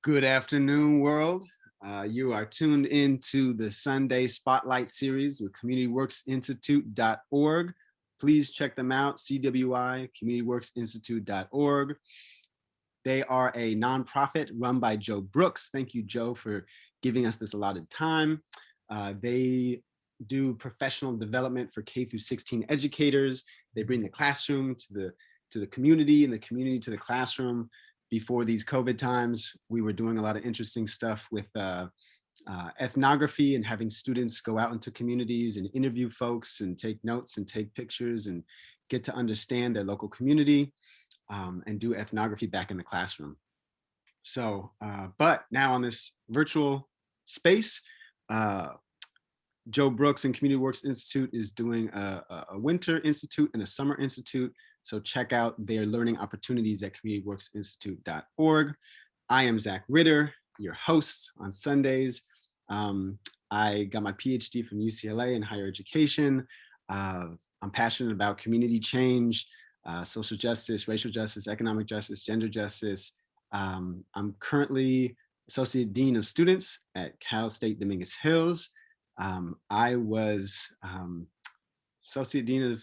Good afternoon, world. You are tuned into the Sunday Spotlight series with CommunityWorksInstitute.org. Please check them out, CWI, CommunityWorksInstitute.org. They are a nonprofit run by Joe Brooks. Thank you, Joe, for giving us this allotted time. They do professional development for K through 16 educators. They bring the classroom to the community and the community to the classroom. Before these COVID times, we were doing a lot of interesting stuff with ethnography and having students go out into communities and interview folks and take notes and take pictures and get to understand their local community and do ethnography back in the classroom. So, but now on this virtual space, Joe Brooks and Community Works Institute is doing a winter institute and a summer institute. So check out their learning opportunities at communityworksinstitute.org. I am Zack Ritter, your host on Sundays. I got my PhD from UCLA in higher education. I'm passionate about community change, social justice, racial justice, economic justice, gender justice. I'm currently Associate Dean of Students at Cal State Dominguez Hills. I was Associate Dean of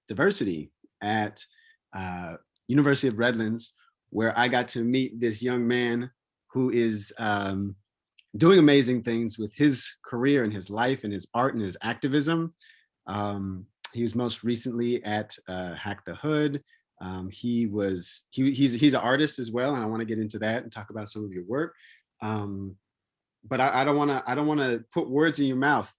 Diversity at University of Redlands, where I got to meet this young man who is doing amazing things with his career and his life and his art and his activism. He was most recently at Hack the Hood. He's an artist as well, and I want to get into that and talk about some of your work. But I don't want to put words in your mouth.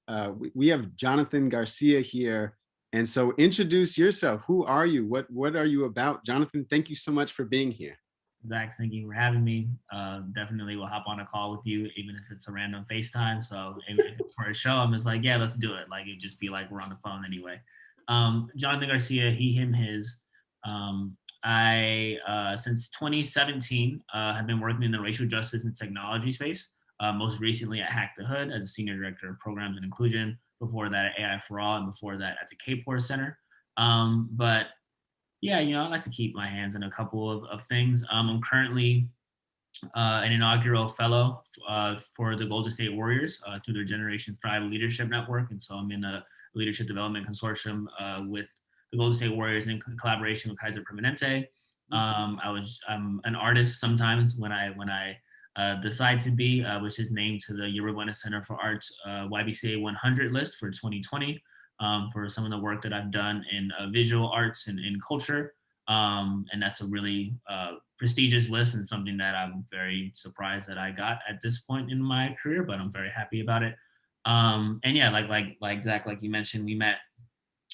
We have Jonathan Garcia here, and so introduce yourself. Who are you? What are you about, Jonathan? Thank you so much for being here. Zach, thank you for having me. Definitely will hop on a call with you, even if it's a random FaceTime. So if it's for a show, I'm just like, yeah, let's do it. Like it'd just be like we're on the phone anyway. Jonathan Garcia, he, him, his. I since 2017 have been working in the racial justice and technology space. Most recently at Hack the Hood as a senior director of programs and inclusion. Before that at AI for All, and before that at the Cape Horn Center. But yeah, I like to keep my hands in a couple of things. I'm currently an inaugural fellow for the Golden State Warriors through their Generation Thrive Leadership Network. And so I'm in a leadership development consortium with the Golden State Warriors in collaboration with Kaiser Permanente. I'm an artist sometimes when I decide to be, which is named to the Yerba Buena Center for Arts YBCA 100 list for 2020 for some of the work that I've done in visual arts and in culture. And that's a really prestigious list and something that I'm very surprised that I got at this point in my career, but I'm very happy about it. And yeah, like Zach, like you mentioned, we met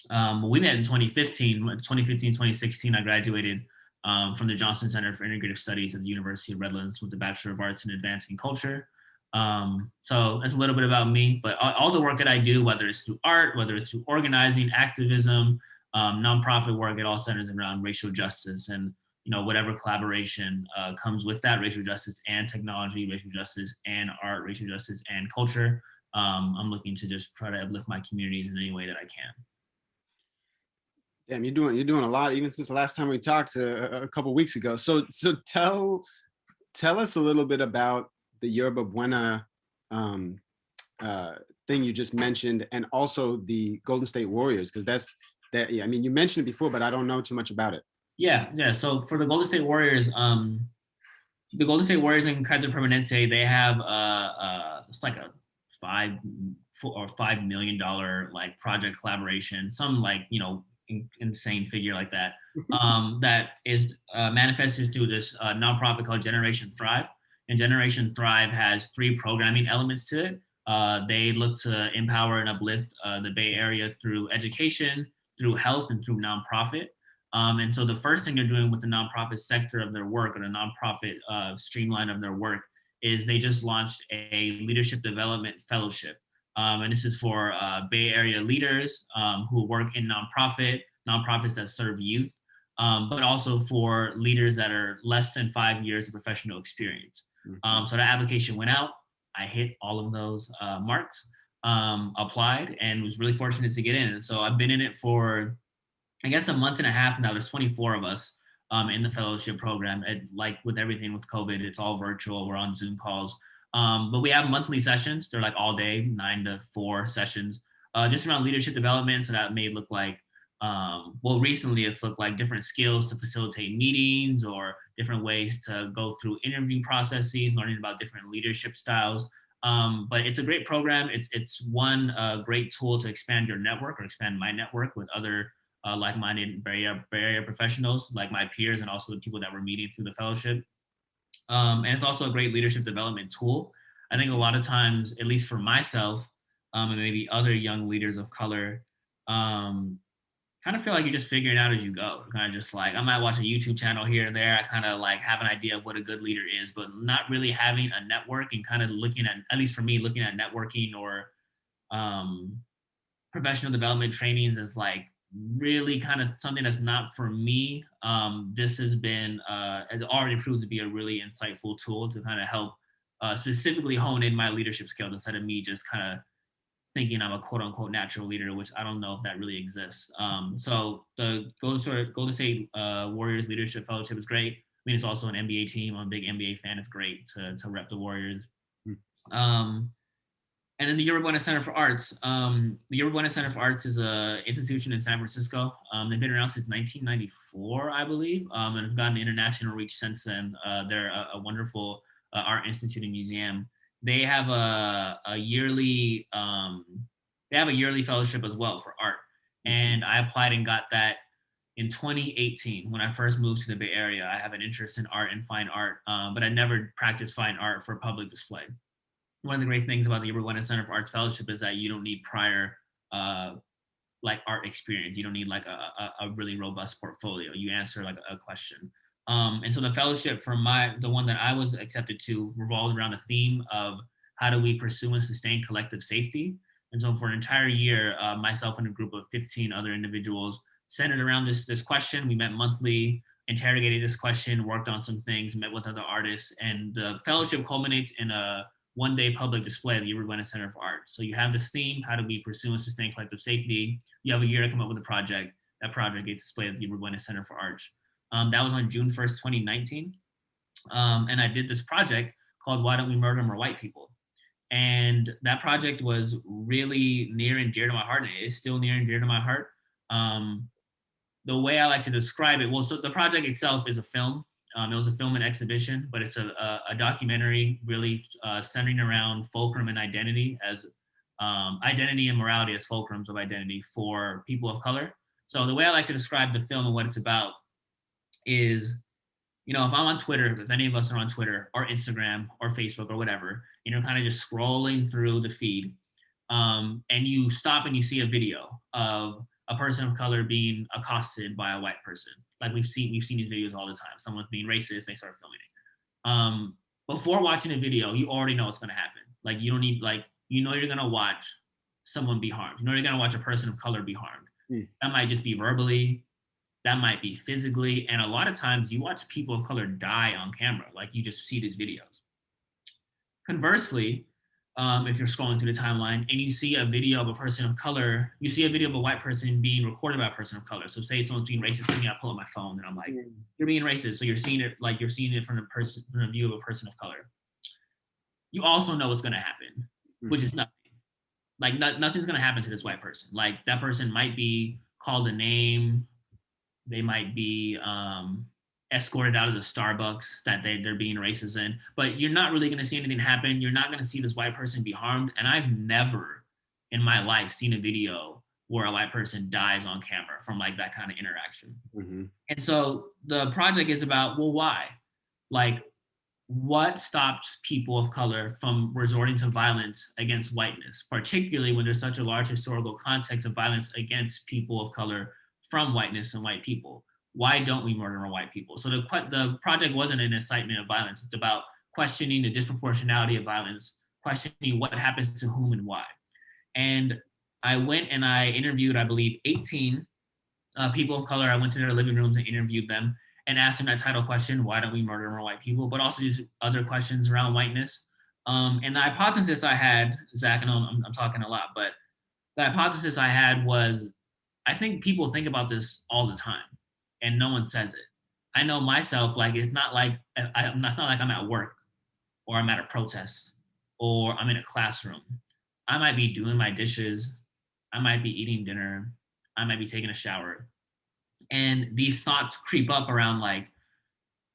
in 2015, 2016, I graduated from the Johnson Center for Integrative Studies at the University of Redlands with the Bachelor of Arts in Advancing Culture. So that's a little bit about me, but all the work that I do, whether it's through art, whether it's through organizing, activism, nonprofit work, it all centers around racial justice and, whatever collaboration comes with that, racial justice and technology, racial justice and art, racial justice and culture. I'm looking to just try to uplift my communities in any way that I can. Damn, you're doing a lot, even since the last time we talked a couple of weeks ago. So tell us a little bit about the Yerba Buena thing you just mentioned, and also the Golden State Warriors, because yeah, I mean, you mentioned it before, but I don't know too much about it. Yeah. So for the Golden State Warriors, and Kaiser Permanente, they have it's like a $5 million like project collaboration, some like insane figure like that, that is manifested through this nonprofit called Generation Thrive. And Generation Thrive has 3 programming elements to it. They look to empower and uplift the Bay Area through education, through health, and through nonprofit. And so the first thing they're doing with the nonprofit sector of their work, or the nonprofit streamline of their work, is they just launched a leadership development fellowship. And this is for Bay Area leaders who work in nonprofits that serve youth, but also for leaders that are less than 5 years of professional experience. So the application went out. I hit all of those marks, applied, and was really fortunate to get in. And so I've been in it for, I guess, a month and a half now. There's 24 of us in the fellowship program. And like with everything with COVID, it's all virtual. We're on Zoom calls. But we have monthly sessions. They're like all day, 9 to 4 sessions, just around leadership development. So that may look like, well, recently it's looked like different skills to facilitate meetings or different ways to go through interview processes, learning about different leadership styles. But it's a great program. It's one great tool to expand your network or expand my network with other like-minded Bay Area professionals, like my peers, and also the people that we're meeting through the fellowship. And it's also a great leadership development tool. I think a lot of times, at least for myself, and maybe other young leaders of color, um, kind of feel like you're just figuring out as you go. Kind of just like I might watch a YouTube channel here and there. I kind of like have an idea of what a good leader is, but not really having a network and kind of looking at least for me, looking at networking or um, professional development trainings is like really kind of something that's not for me. This has already proved to be a really insightful tool to kind of help specifically hone in my leadership skills instead of me just kind of thinking I'm a quote unquote natural leader, which I don't know if that really exists. So the Golden State Warriors Leadership Fellowship is great. I mean, it's also an NBA team. I'm a big NBA fan. It's great to rep the Warriors. Um, and then the Yerba Buena Center for Arts. The Yerba Buena Center for Arts is an institution in San Francisco. They've been around since 1994, I believe, and have gotten international reach since then. They're a wonderful art institute and museum. They have a yearly fellowship as well for art, and I applied and got that in 2018 when I first moved to the Bay Area. I have an interest in art and fine art, but I never practiced fine art for public display. One of the great things about the Yerba Buena Center for Arts Fellowship is that you don't need prior like art experience. You don't need like a really robust portfolio. You answer like a question. And so the fellowship for the one that I was accepted to revolved around the theme of how do we pursue and sustain collective safety. And so for an entire year, myself and a group of 15 other individuals centered around this question. We met monthly, interrogated this question, worked on some things, met with other artists, and the fellowship culminates in a one-day public display at the Yerba Buena Center for Art. So you have this theme, how do we pursue and sustain collective safety? You have a year to come up with a project. That project gets displayed at the Yerba Buena Center for Art. That was on June 1st, 2019. And I did this project called Why Don't We Murder More White People? And that project was really near and dear to my heart, and it is still near and dear to my heart. The way I like to describe it, well, so the project itself is a film. It was a film and exhibition, but it's a documentary really centering around fulcrum and identity as identity and morality as fulcrums of identity for people of color. So the way I like to describe the film and what it's about is, if I'm on Twitter, if any of us are on Twitter or Instagram or Facebook or whatever, and you're kind of just scrolling through the feed, and you stop and you see a video of a person of color being accosted by a white person. Like we've seen these videos all the time. Someone's being racist, they start filming it. Before watching a video, you already know what's gonna happen. Like you don't need you're gonna watch someone be harmed. You're gonna watch a person of color be harmed. That might just be verbally, that might be physically, and a lot of times you watch people of color die on camera. Like you just see these videos. Conversely, if you're scrolling through the timeline and you see a video of a person of color, you see a video of a white person being recorded by a person of color. So say someone's being racist to me, I pull up my phone and I'm like, you're being racist. So you're seeing it from the view of a person of color. You also know what's going to happen, which is nothing. Like nothing's going to happen to this white person. Like that person might be called a name. They might be escorted out of the Starbucks that they're being racist in, but you're not really going to see anything happen. You're not going to see this white person be harmed. And I've never in my life seen a video where a white person dies on camera from like that kind of interaction. And so the project is about, well, why? Like what stopped people of color from resorting to violence against whiteness, particularly when there's such a large historical context of violence against people of color from whiteness and white people? Why don't we murder more white people? So the project wasn't an incitement of violence. It's about questioning the disproportionality of violence, questioning what happens to whom and why. And I went and I interviewed, I believe, 18 people of color. I went to their living rooms and interviewed them and asked them that title question, why don't we murder more white people? But also just other questions around whiteness. And the hypothesis I had, Zach, I know I'm talking a lot, but the hypothesis I had was, I think people think about this all the time and no one says it. I know myself, like, it's not like I'm not, it's not like I'm at work or I'm at a protest or I'm in a classroom. I might be doing my dishes. I might be eating dinner. I might be taking a shower. And these thoughts creep up around like,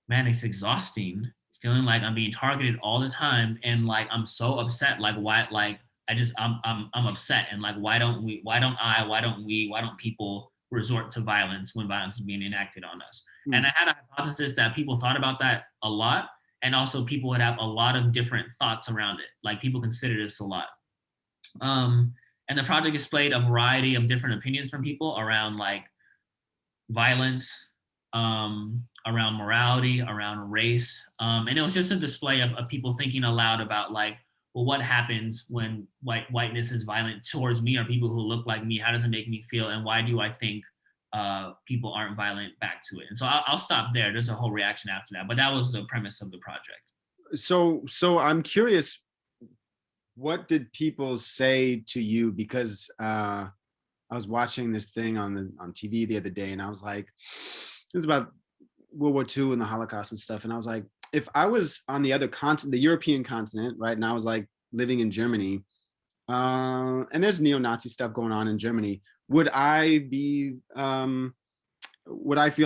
man, it's exhausting feeling like I'm being targeted all the time. And like, I'm so upset. Like, why, like, I'm upset. And like, why don't we, why don't people resort to violence when violence is being enacted on us? And Mm. I had a hypothesis that people thought about that a lot. And also people would have a lot of different thoughts around it. Like people consider this a lot. Um, and the project displayed a variety of different opinions from people around like violence, around morality, around race. And it was just a display of people thinking aloud about like, well, what happens when whiteness is violent towards me or people who look like me? How does it make me feel? And why do I think people aren't violent back to it? And so I'll stop there. There's a whole reaction after that, but that was the premise of the project. So I'm curious, what did people say to you? Because I was watching this thing on TV the other day, and I was like, this is about World War II and the Holocaust and stuff. And I was like, if I was on the other continent, the European continent, right, and I was like living in Germany, and there's neo-Nazi stuff going on in Germany, would I feel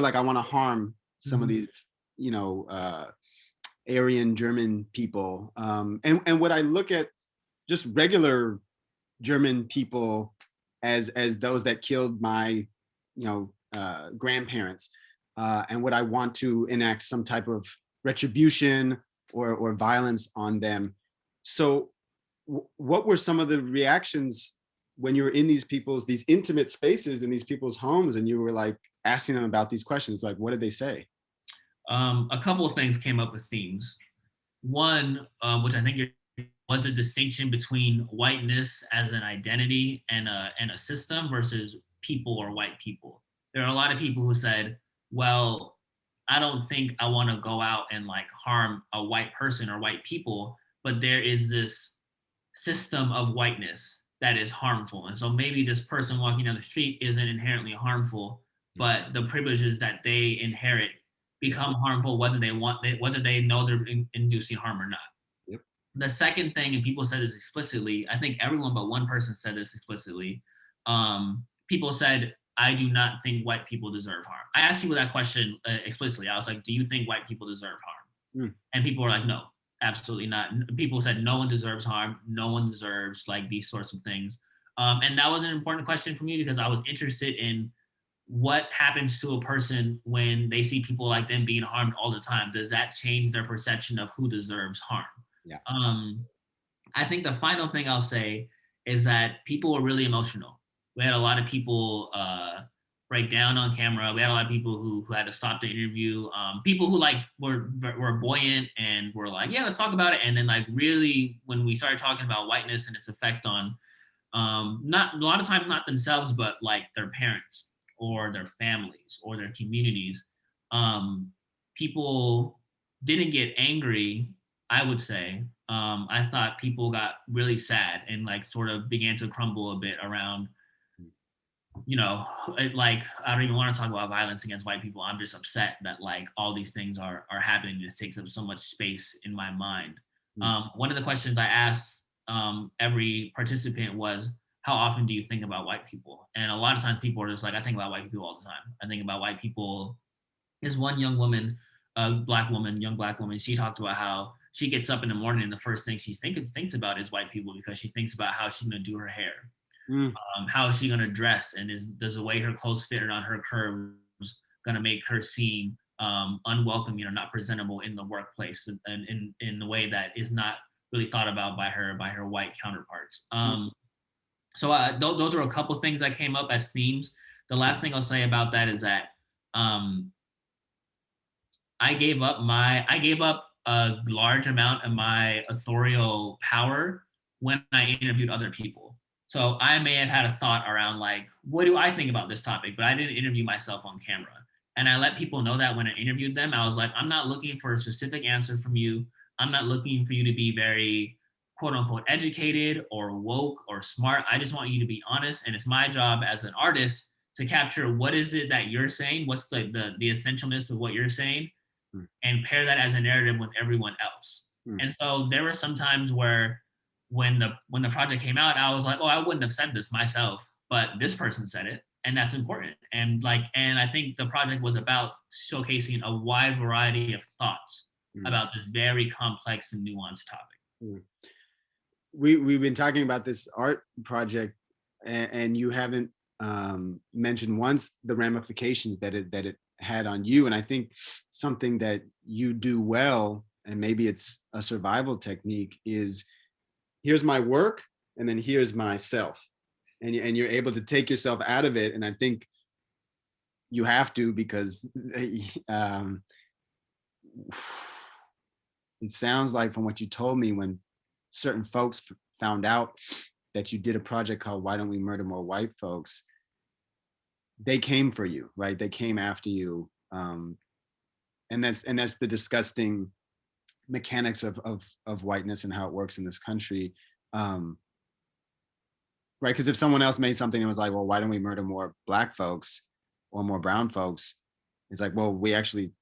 like I want to harm some of Mhm. these, Aryan German people? And would I look at just regular German people as those that killed my, grandparents? And would I want to enact some type of retribution or violence on them? So, what were some of the reactions when you were in these intimate spaces in these people's homes, and you were like asking them about these questions? Like, what did they say? A couple of things came up with themes. One, which I think was a distinction between whiteness as an identity and a system versus people or white people. There are a lot of people who said, "Well, I don't think I want to go out and like harm a white person or white people, but there is this system of whiteness that is harmful. And so maybe this person walking down the street isn't inherently harmful, but the privileges that they inherit become harmful whether they know they're inducing harm or not. Yep. The second thing, and people said this explicitly, I think everyone but one person said this explicitly. People said, I do not think white people deserve harm. I asked people that question explicitly. I was like, do you think white people deserve harm? Mm. And people were like, no, absolutely not. People said no one deserves harm. No one deserves like these sorts of things. And that was an important question for me because I was interested in what happens to a person when they see people like them being harmed all the time. Does that change their perception of who deserves harm? Yeah. Um, I think the final thing I'll say is that people were really emotional. We had a lot of people break down on camera. We had a lot of people who had to stop the interview. People who like were buoyant and were like, yeah, let's talk about it. And then like really, when we started talking about whiteness and its effect on not a lot of times not themselves, but like their parents or their families or their communities, um, people didn't get angry. I would say I thought people got really sad and like sort of began to crumble a bit around, like I don't even want to talk about violence against white people. I'm just upset that like all these things are happening. This takes up so much space in my mind. Mm. One of the questions I asked every participant was, how often do you think about white people? And a lot of times people are just like, I think about white people all the time. I think about white people. There's one young woman, young black woman. She talked about how she gets up in the morning and the first thing she's thinks about is white people because she thinks about how she's gonna do her hair, Mm. how is she going to dress, and does the way her clothes fit on her curves going to make her seem unwelcoming or not presentable in the workplace and in the way that is not really thought about by her white counterparts. So those are a couple things that came up as themes. The last thing I'll say about that is that um, I gave up a large amount of my authorial power when I interviewed other people. So I may have had a thought around like, what do I think about this topic? But I didn't interview myself on camera. And I let people know that when I interviewed them, I was like, I'm not looking for a specific answer from you. I'm not looking for you to be very quote unquote educated or woke or smart. I just want you to be honest. And it's my job as an artist to capture what is it that you're saying, what's the essentialness of what you're saying, Mm, and pair that as a narrative with everyone else. mm, And so there were some times where when the project came out, I was like, oh, I wouldn't have said this myself, but this person said it, and that's important. And I think the project was about showcasing a wide variety of thoughts mm, about this very complex and nuanced topic. mm. We've been talking about this art project, and you haven't mentioned once the ramifications that it had on you. And I think something that you do well, and maybe it's a survival technique, is here's my work, and then here's myself, and you're able to take yourself out of it. And I think you have to, because um, it sounds like from what you told me, when certain folks found out that you did a project called Why Don't We Murder More White Folks, they came for you, right? They came after you. And that's the disgusting mechanics of whiteness and how it works in this country. Um, right? Because if someone else made something and was like, well, why don't we murder more Black folks or more brown folks? It's like, well, we actually,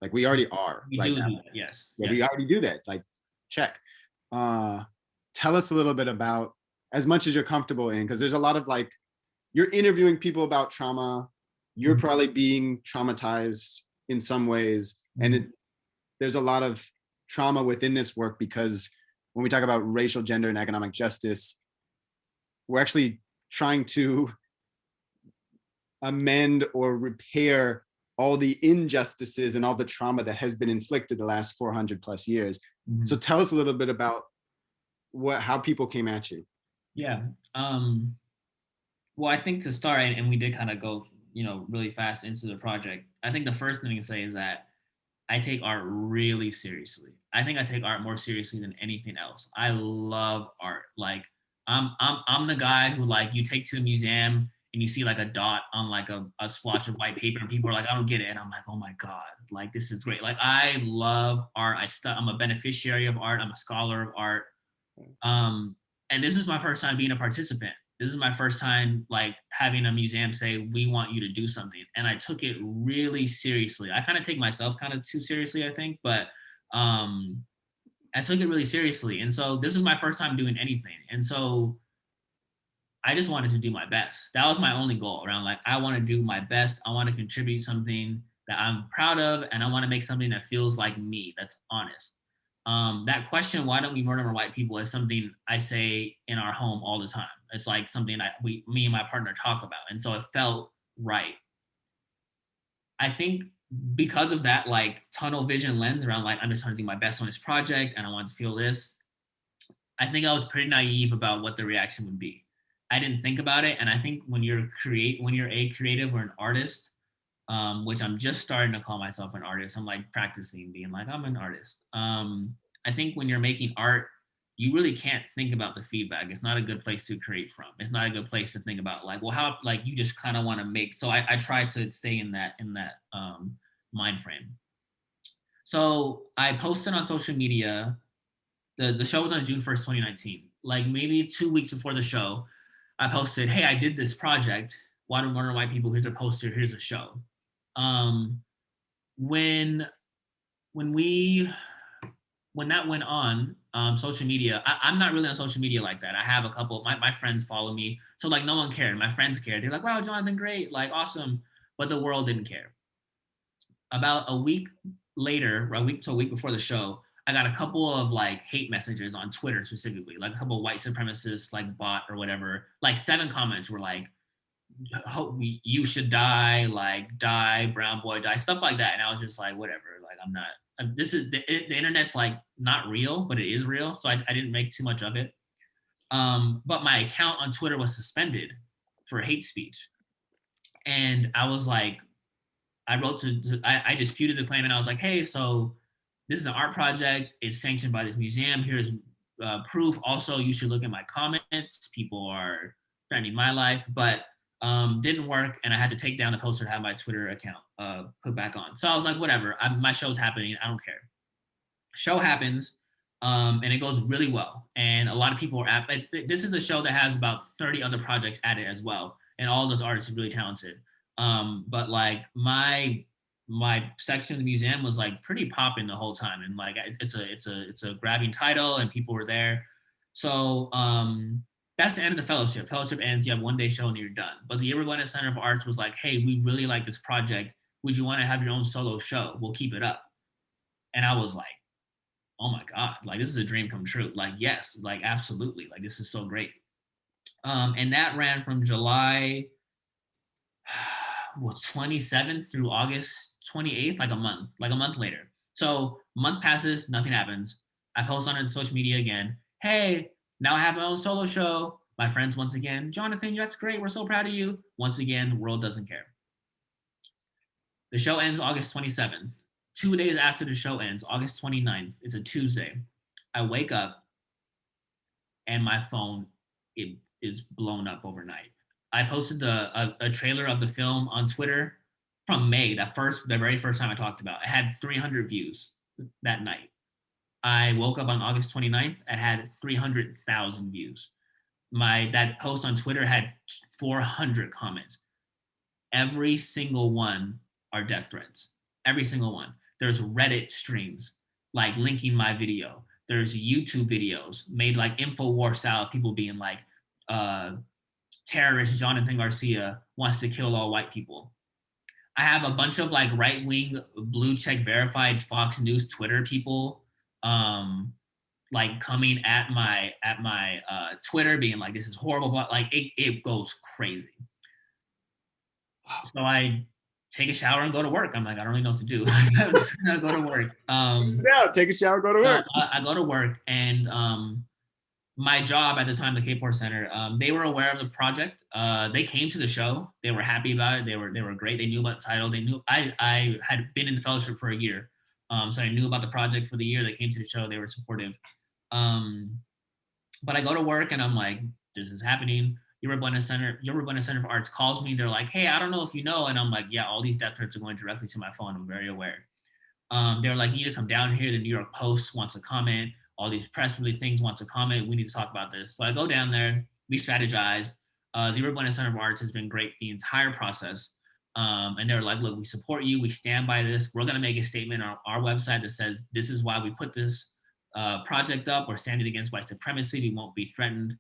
like, we already are We right do now. that, yes. Yeah, Yes. we already do that. Like, check. Tell us a little bit about, as much as you're comfortable in, because there's a lot of, like, you're interviewing people about trauma. You're Mhm. probably being traumatized in some ways. And there's a lot of trauma within this work, because when we talk about racial, gender, and economic justice, we're actually trying to amend or repair all the injustices and all the trauma that has been inflicted the last 400 plus years. So Mhm. tell us a little bit about how people came at you. Yeah. Well, I think to start, and we did kind of go, really fast into the project. I think the first thing to say is that I take art really seriously. I think I take art more seriously than anything else. I love art. Like, I'm the guy who, like, you take to a museum and you see like a dot on like a splotch of white paper and people are like, I don't get it. And I'm like, oh my God, like this is great. Like, I love art. I'm a beneficiary of art. I'm a scholar of art. Um, and this is my first time being a participant. This is my first time like having a museum say, we want you to do something. And I took it really seriously. I kind of take myself kind of too seriously, I think, but um, I took it really seriously. And so this is my first time doing anything. And so I just wanted to do my best. That was my only goal around, like, I want to do my best. I want to contribute something that I'm proud of, and I want to make something that feels like me, that's honest. That question, why don't we murder more white people, is something I say in our home all the time. It's like something me and my partner talk about. And so it felt right. I think because of that, like, tunnel vision lens around, like, I'm just trying to do my best on this project and I want to feel this, I think I was pretty naive about what the reaction would be. I didn't think about it, and I think when you're a creative or an artist, which I'm just starting to call myself an artist. I'm like practicing being like I'm an artist. I think when you're making art, you really can't think about the feedback. It's not a good place to create from. It's not a good place to think about, like, well, how, like, you just kind of want to make. So I try to stay in that mind frame. So I posted on social media. The show was on June 1st, 2019. Like, maybe 2 weeks before the show, I posted, hey, I did this project. Why don't murder white people? Here's a poster. Here's a show. Um, when when we when that went on social media, I'm not really on social media like that. I have a couple of my friends follow me. So, like, no one cared. My friends cared. They're like, wow, Jonathan, great, like, awesome. But the world didn't care. About a week later, or a week before the show, I got a couple of like hate messages on Twitter specifically, like a couple of white supremacists, like bot or whatever. Like 7 comments were like, you should die, like, die, brown boy, die, stuff like that. And I was just like, whatever, like, I'm not, this is the internet's like not real, but it is real. So I didn't make too much of it. But my account on Twitter was suspended for hate speech. And I was like, I wrote I disputed the claim, and I was like, hey, so this is an art project. It's sanctioned by this museum. Here's proof. Also, you should look at my comments. People are threatening my life, but didn't work. And I had to take down the poster to have my Twitter account put back on. So I was like, whatever. My show's happening. I don't care. Show happens, and it goes really well. And a lot of people are at. This is a show that has about 30 other projects at it as well. and all those artists are really talented. But like my section of the museum was like pretty popping the whole time, and like it's a grabbing title, and people were there. So that's the end of the fellowship. Fellowship ends, you have 1 day show and you're done. But the Year One Center of Arts was like, hey, we really like this project. Would you want to have your own solo show? We'll keep it up. And I was like, oh my God, like this is a dream come true. Like, yes, like absolutely. Like this is so great. And that ran from July 27th through August 28th, like a month later. So month passes, nothing happens. I post on social media again. Hey, now I have my own solo show. My friends once again, Jonathan, that's great. We're so proud of you. Once again, the world doesn't care. The show ends August 27th. 2 days after the show ends, August 29th, it's a Tuesday. I wake up and my phone is blown up overnight. I posted a trailer of the film on Twitter from May, the very first time I talked about. It had 300 views that night. I woke up on August 29th. It had 300,000 views. That post on Twitter had 400 comments. Every single one are death threats. Every single one. There's Reddit streams like linking my video. There's YouTube videos made like InfoWar style, people being like, terrorist Jonathan Garcia wants to kill all white people. I have a bunch of like right-wing blue check verified Fox News Twitter people like coming at my Twitter being like, this is horrible, but like it goes crazy. So I take a shower and go to work. I'm like, I don't really know what to do. I'm just gonna go to work. Yeah, take a shower, go to work. I go to work, and my job at the time, the Cape Horn Center, they were aware of the project. They came to the show. They were happy about it. They were great. They knew about the title. They knew I had been in the fellowship for a year, so I knew about the project for the year. They came to the show. They were supportive. But I go to work and I'm like, this is happening. Your Center for Arts calls me. They're like, hey, I don't know if you know. And I'm like, yeah, all these death threats are going directly to my phone. I'm very aware. They're like, you need to come down here. The New York Post wants to comment. All these press release things want to comment. We need to talk about this. So I go down there. We strategize. The Urban Center of Arts has been great the entire process. And they're like, look, we support you. We stand by this. We're going to make a statement on our website that says, this is why we put this project up. We're standing against white supremacy. We won't be threatened.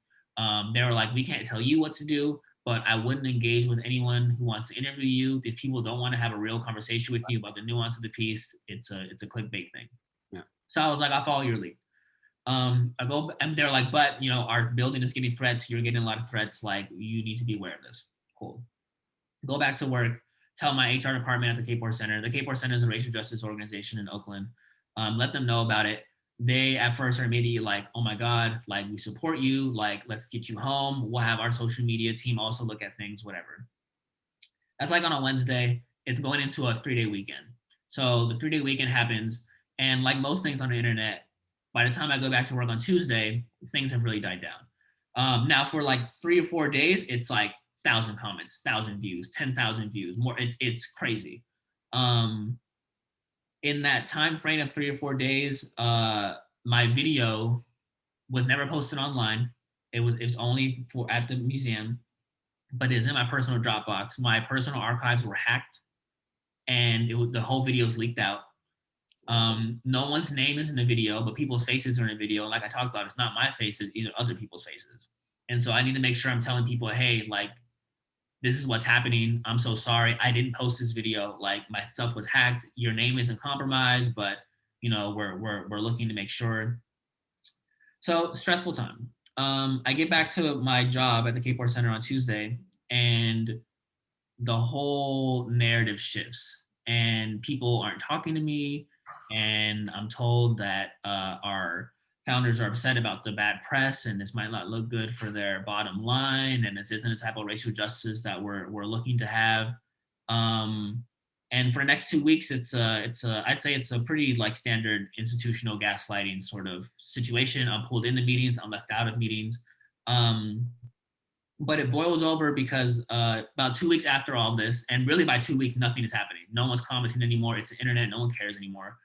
They were like, we can't tell you what to do, but I wouldn't engage with anyone who wants to interview you. These people don't want to have a real conversation with you about the nuance of the piece. It's a clickbait thing. Yeah. So I was like, I'll follow your lead. I go, and they're like, but you know, our building is getting threats. You're getting a lot of threats. Like, you need to be aware of this. Cool. Go back to work. Tell my HR department at the Cape Horn Center. The Cape Horn Center is a racial justice organization in Oakland. Let them know about it. They at first are immediately like, oh my God, like we support you. Like, let's get you home. We'll have our social media team also look at things, whatever. That's like on a Wednesday. It's going into a 3-day weekend. So the 3-day weekend happens. And like most things on the internet, by the time I go back to work on Tuesday, things have really died down. Now for like 3 or 4 days, it's like 1,000 comments, 1,000 views, 10,000 views, more. It's crazy. In that time frame of 3 or 4 days, my video was never posted online. It was only for at the museum, but it's in my personal Dropbox. My personal archives were hacked, and the whole video is leaked out. No one's name is in the video, but people's faces are in the video. And like I talked about, it's not my face, it's either other people's faces. And so I need to make sure I'm telling people, hey, like, this is what's happening. I'm so sorry. I didn't post this video. Like, my stuff was hacked. Your name isn't compromised, but you know, we're looking to make sure. So stressful time. I get back to my job at the Cape Horn Center on Tuesday, and the whole narrative shifts, and people aren't talking to me. And I'm told that our founders are upset about the bad press, and this might not look good for their bottom line, and this isn't the type of racial justice that we're looking to have. And for the next 2 weeks, I'd say it's a pretty like standard institutional gaslighting sort of situation. I'm pulled into meetings, I'm left out of meetings. But it boils over because about 2 weeks after all this, and really by 2 weeks, nothing is happening. No one's commenting anymore. It's the internet. No one cares anymore.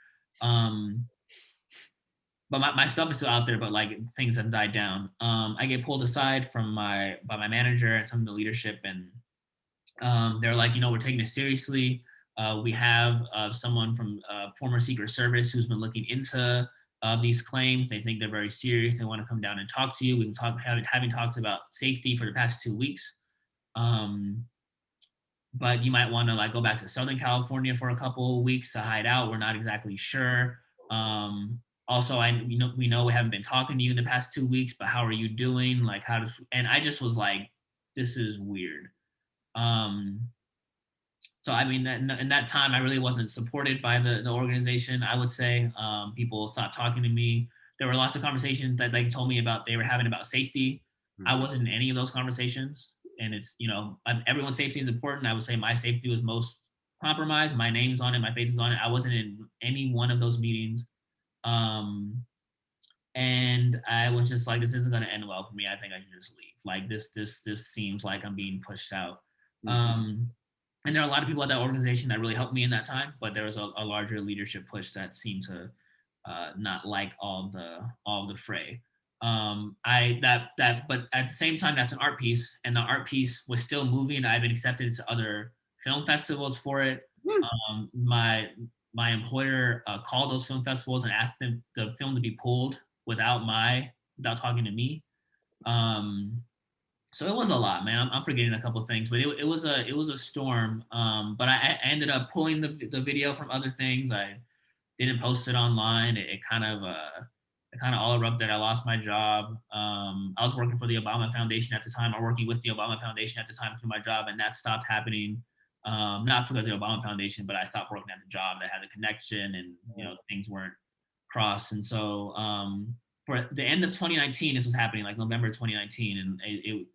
But my stuff is still out there, but like things have died down. I get pulled aside by my manager and some of the leadership, and They're like, we're taking it seriously. We have someone from former Secret Service who's been looking into these claims. They think they're very serious. They want to come down and talk to you. We've been having talks about safety for the past 2 weeks. Um, but you might want to like go back to Southern California for a couple of weeks to hide out. We're not exactly sure. Also, we know we haven't been talking to you in the past 2 weeks, but how are you doing? Like, and I just was like, this is weird. Um, so I mean, in that time, I really wasn't supported by the organization. I would say people stopped talking to me. There were lots of conversations that they told me about they were having about safety. I Mm. wasn't in any of those conversations, and it's everyone's safety is important. I would say my safety was most compromised. My name's on it, my face is on it. I wasn't in any one of those meetings, and I was just like, this isn't going to end well for me. I think I can just leave. Like this seems like I'm being pushed out. Mhm. Um, and there are a lot of people at that organization that really helped me in that time, but there was a larger leadership push that seemed to not like all the fray. I that but at the same time, that's an art piece, and the art piece was still moving. I've been accepted to other film festivals for it. Mm. My employer called those film festivals and asked them the film to be pulled without talking to me. Um, so it was a lot, man. I'm forgetting a couple of things, but it was a storm. But I ended up pulling the video from other things. I didn't post it online. It kind of all erupted. I lost my job. I was working for the Obama Foundation at the time, or working with the Obama Foundation at the time through my job, and that stopped happening. Not because of the Obama Foundation, but I stopped working at the job that had a connection, and things weren't crossed. And so for the end of 2019, this was happening, like November 2019, and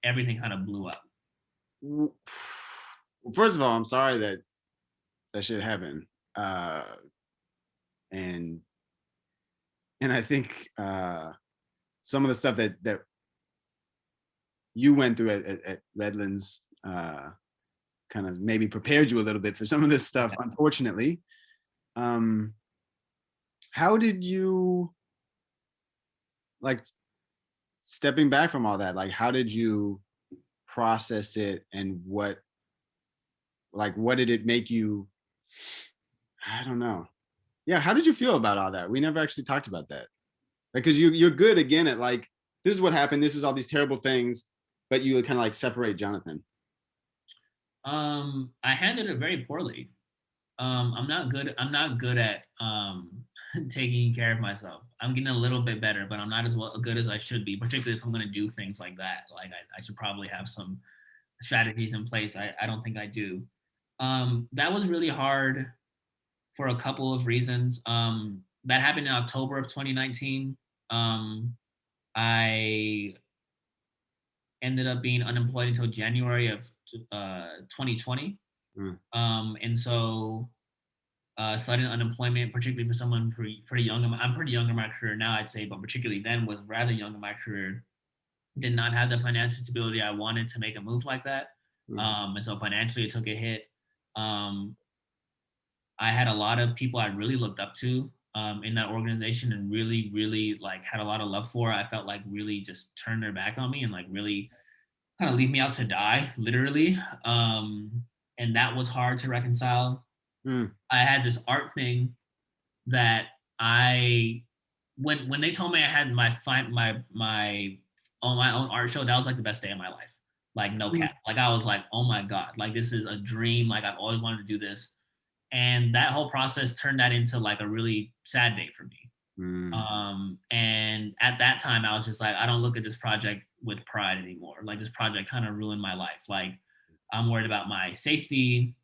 everything kind of blew up. Well, first of all, I'm sorry that that shit happened. Uh, and I think some of the stuff that you went through at Redlands kind of maybe prepared you a little bit for some of this stuff. Unfortunately, um, how did you like stepping back from all that? Like, how did you process it, and what did it make you? I don't know. Yeah, how did you feel about all that? We never actually talked about that. Because you're good again at like, this is what happened, this is all these terrible things, but you kind of like separate Jonathan. I handled it very poorly. I'm not good. I'm not good at taking care of myself. I'm getting a little bit better, but I'm not as good as I should be. Particularly if I'm going to do things like that. Like I should probably have some strategies in place. I don't think I do. That was really hard for a couple of reasons. That happened in October of 2019. I ended up being unemployed until January of 2020. Mm. And so sudden unemployment, particularly for someone pretty young. I'm pretty young in my career now, I'd say, but particularly then was rather young in my career. Did not have the financial stability I wanted to make a move like that. Mm. And so financially, it took a hit. Um, I had a lot of people I really looked up to in that organization and really, really like had a lot of love for. I felt like really just turned their back on me and like really kind of leave me out to die, literally. And that was hard to reconcile. Mm. I had this art thing that I when they told me I had my own art show, that was like the best day of my life. Like no Mm. cap. Like I was like, oh my God, like this is a dream. Like I've always wanted to do this. And that whole process turned that into like a really sad day for me. Mm. And at that time I was just like, I don't look at this project with pride anymore. Like this project kind of ruined my life. Like I'm worried about my safety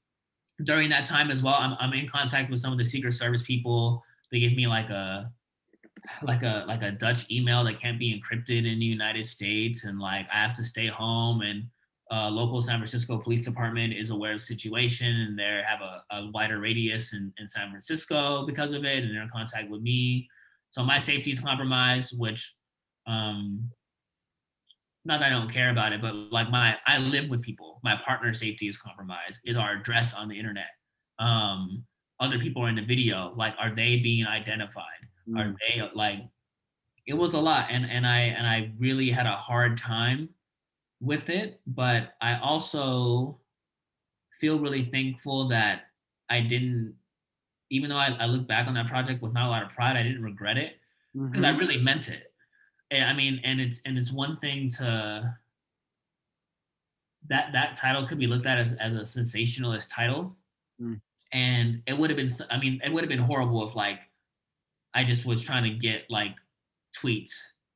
during that time as well. I'm in contact with some of the Secret Service people. They give me like a Dutch email that can't be encrypted in the United States, and like I have to stay home. And local San Francisco Police Department is aware of the situation, and they have a wider radius in San Francisco because of it, and they're in contact with me. So my safety is compromised, which um, not that I don't care about it, but like I live with people. My partner's safety is compromised. Is our address on the internet? Um, Other people are in the video. Like, are they being identified? Are Mm. they like? It was a lot, and I really had a hard time with it. But I also feel really thankful that I didn't, even though I look back on that project with not a lot of pride, I didn't regret it because I Mm-hmm. really meant it. I mean, and it's one thing to that title could be looked at as a sensationalist title, and it would have been. I mean, it would have been horrible if like I just was trying to get like tweets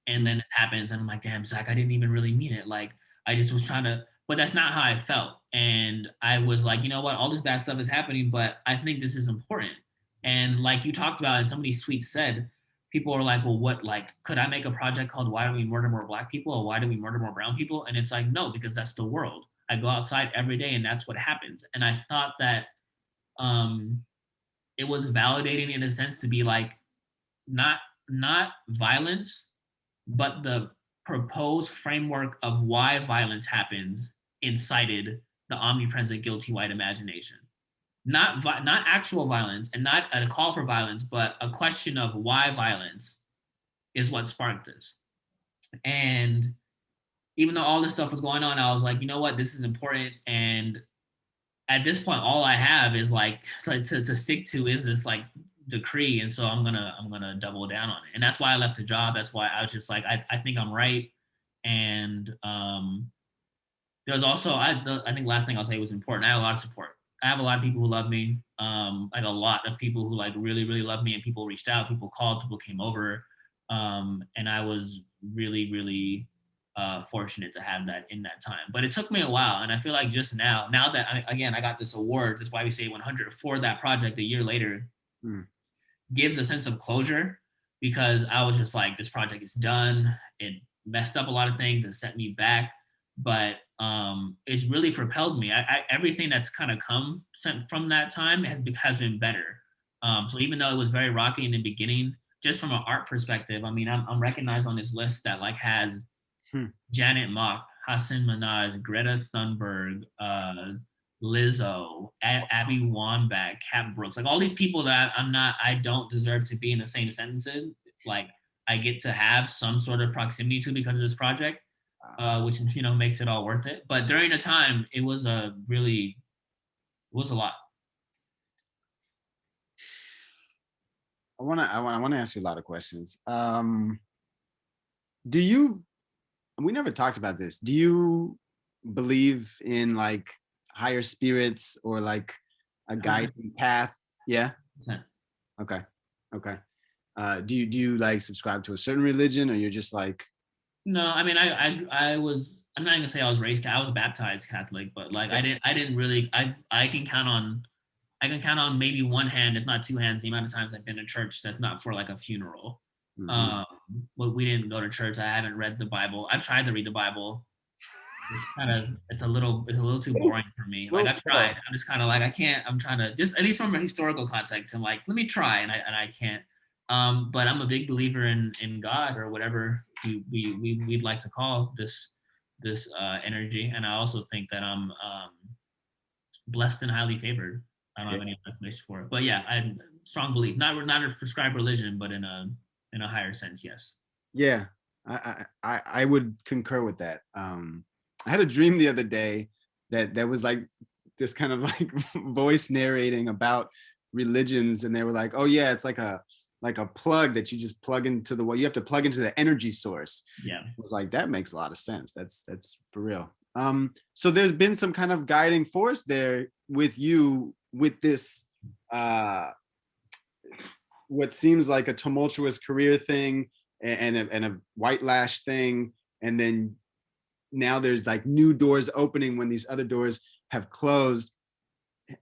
and then it happens and I'm like, damn, Zach, I didn't even really mean it. Like I just was trying to, but that's not how I felt. And I was like, you know what, all this bad stuff is happening, but I think this is important. And like you talked about, and some of these tweets said, people are like, well, what, like, could I make a project called Why Do We Murder More Black People or Why Do We Murder More Brown People? And it's like, no, because that's the world. I go outside every day and that's what happens. And I thought that um, it was validating in a sense to be like, not not violence, but the proposed framework of why violence happens incited the omnipresent guilty white imagination. Not actual violence and not a call for violence, but a question of why violence is what sparked this. And even though all this stuff was going on, I was like, you know what, this is important. And at this point, all I have is like to stick to is this like decree, and so I'm gonna double down on it, and that's why I left the job. That's why I was just like I think I'm right, and there was also I think last thing I'll say was important. I had a lot of support. I have a lot of people who love me. Like a lot of people who like really really love me, and people reached out, people called, people came over, and I was really fortunate to have that in that time. But it took me a while, and I feel like just now that again I got this award, that's why we say 100 for that project a year later, Mm. gives a sense of closure because I was just like, this project is done. It messed up a lot of things and set me back, but it's really propelled me. Everything that's kind of come from that time has been better. So even though it was very rocky in the beginning, just from an art perspective, I mean, I'm recognized on this list that like has Hmm. Janet Mock, Hassan Minaj, Greta Thunberg, Lizzo, Abby Wambach, Cat Brooks, like all these people that I don't deserve to be in the same sentences. Like I get to have some sort of proximity to because of this project, which makes it all worth it. But during the time, it was it was a lot. I wanna ask you a lot of questions. Do you? We never talked about this. Do you believe in like higher spirits or like a 100%. guiding path? Yeah. Okay. Okay. Do you like subscribe to a certain religion, or you're just like, No, I mean, I was. I'm not gonna say I was raised. I was baptized Catholic, but like yeah. I didn't really. I can count on maybe one hand, if not two hands, the amount of times I've been to church that's not for like a funeral. Mhm. Um, but we didn't go to church. I haven't read the Bible. I've tried to read the Bible. It's a little too boring for me. Like Little I've slow. tried. I'm just kind of like I can't. I'm trying to just at least from a historical context. I'm like let me try, and I can't. But I'm a big believer in God or whatever we'd like to call this energy, and I also think that I'm blessed and highly favored. I don't Yeah. have any explanation for it, but yeah, I strong belief. Not a prescribed religion, but in a higher sense, yes. Yeah. I would concur with that. I had a dream the other day that was like this kind of like voice narrating about religions, and they were like, oh yeah, it's like a plug that you just plug into the wall. You have to plug into the energy source. Yeah. I was like, that makes a lot of sense. That's for real. So there's been some kind of guiding force there with you with this what seems like a tumultuous career thing and a white lash thing, and then now there's like new doors opening when these other doors have closed.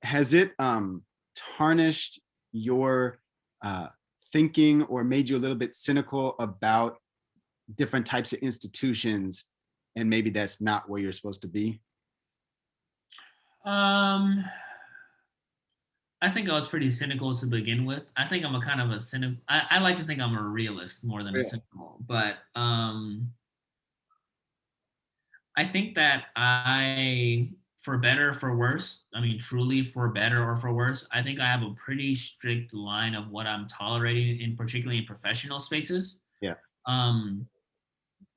Has it tarnished your uh, thinking or made you a little bit cynical about different types of institutions, and maybe that's not where you're supposed to be? Um, I think I was pretty cynical to begin with. I think I'm a kind of a cynical. I like to think I'm a realist more than a Yeah. cynical, but I think that for better, for worse, I mean, truly for better or for worse, I think I have a pretty strict line of what I'm tolerating, in particularly in professional spaces. Yeah. Um,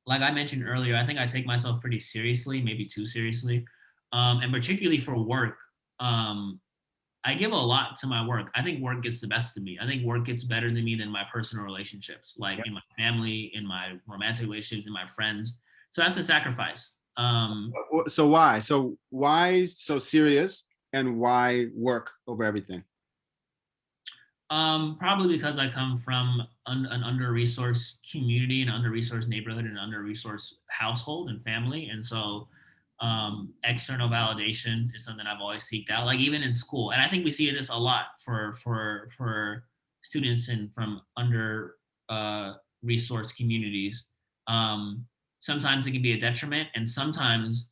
like I mentioned earlier, I think I take myself pretty seriously, maybe too seriously, and particularly for work. I give a lot to my work. I think work gets the best of me. I think work gets better than me than my personal relationships, like in my family, in my romantic relationships, in my friends. So that's a sacrifice. So why? So why so serious, and why work over everything? Probably because I come from an under-resourced community, an under-resourced neighborhood, and an under-resourced household and family, and so external validation is something I've always seeked out. Like even in school, and I think we see this a lot for students in from under resourced communities. Um, Sometimes it can be a detriment, and sometimes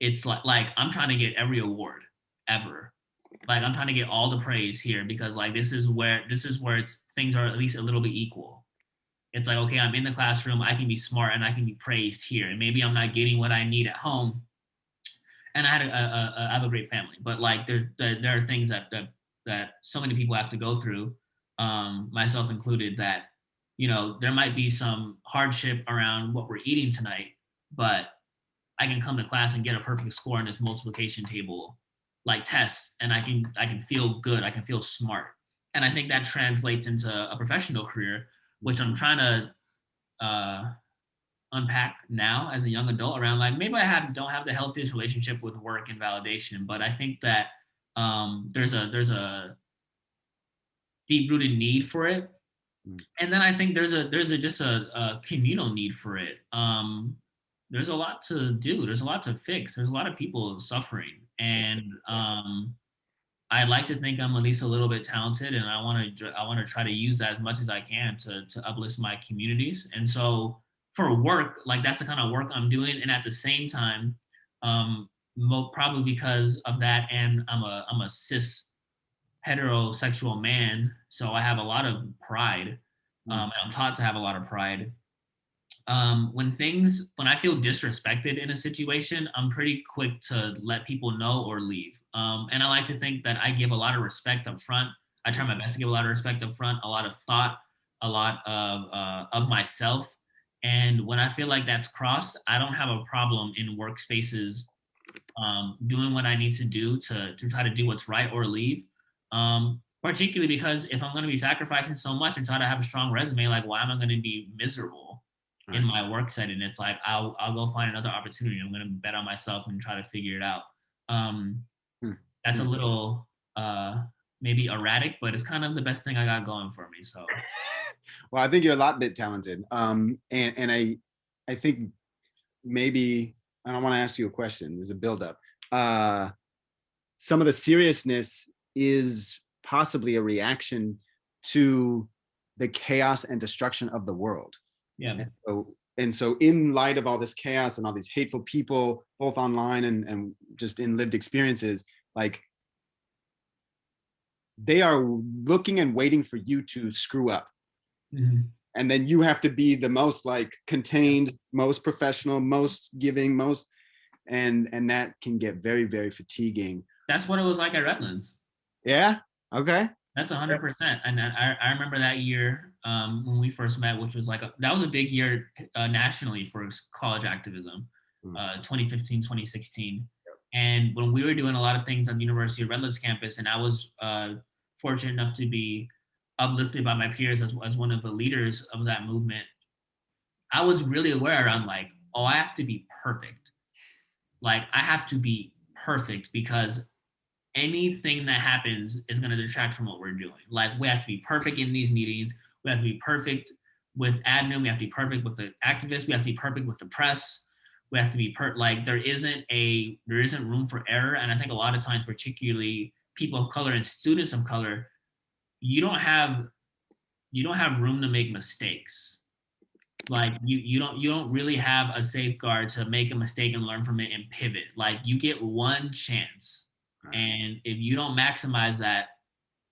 it's like I'm trying to get every award ever. Like I'm trying to get all the praise here because like this is where things are at least a little bit equal. It's like, okay, I'm in the classroom, I can be smart and I can be praised here, and maybe I'm not getting what I need at home. And I have a great family, but like there are things that so many people have to go through, myself included, that there might be some hardship around what we're eating tonight, but I can come to class and get a perfect score on this multiplication table like test, and I can feel good, I can feel smart. And I think that translates into a professional career, which I'm trying to unpack now as a young adult around like maybe don't have the healthiest relationship with work and validation, but I think that there's a deep rooted need for it. And then I think there's a just a communal need for it. There's a lot to do. There's a lot to fix. There's a lot of people suffering, and I like to think I'm at least a little bit talented, and I want to try to use that as much as I can to uplift my communities. And so for work, like that's the kind of work I'm doing, and at the same time, probably because of that, and I'm a cis heterosexual man, so I have a lot of pride. And I'm taught to have a lot of pride. When I feel disrespected in a situation, I'm pretty quick to let people know or leave. And I like to think that I give a lot of respect up front. I try my best to give a lot of respect up front, a lot of thought, a lot of myself. And when I feel like that's crossed, I don't have a problem in workspaces doing what I need to do to try to do what's right or leave. Particularly because if I'm going to be sacrificing so much and try to have a strong resume, like why am I going to be miserable in my work setting? It's like I'll go find another opportunity. I'm going to bet on myself and try to figure it out. That's a little maybe erratic, but it's kind of the best thing I got going for me. So, well, I think you're a lot bit talented. And I think maybe I want to ask you a question. There's a buildup. Some of the seriousness is possibly a reaction to the chaos and destruction of the world. yeah. And so in light of all this chaos and all these hateful people, both online and just in lived experiences, like they are looking and waiting for you to screw up. Mm-hmm. And then you have to be the most like contained, most professional, most giving, most, and that can get very, very fatiguing. That's what it was like at Redlands. Yeah. Okay. That's 100%. And I remember that year when we first met, which was like that was a big year nationally for college activism, 2015, 2016. And when we were doing a lot of things on the University of Redlands campus, and I was fortunate enough to be uplifted by my peers as one of the leaders of that movement, I was really aware around like, oh, I have to be perfect. Like I have to be perfect because anything that happens is going to detract from what we're doing. Like we have to be perfect in these meetings. We have to be perfect with admin. We have to be perfect with the activists. We have to be perfect with the press. We have to be like there isn't room for error. And I think a lot of times, particularly people of color and students of color, you don't have room to make mistakes. Like you don't really have a safeguard to make a mistake and learn from it and pivot. Like you get one chance. And if you don't maximize that,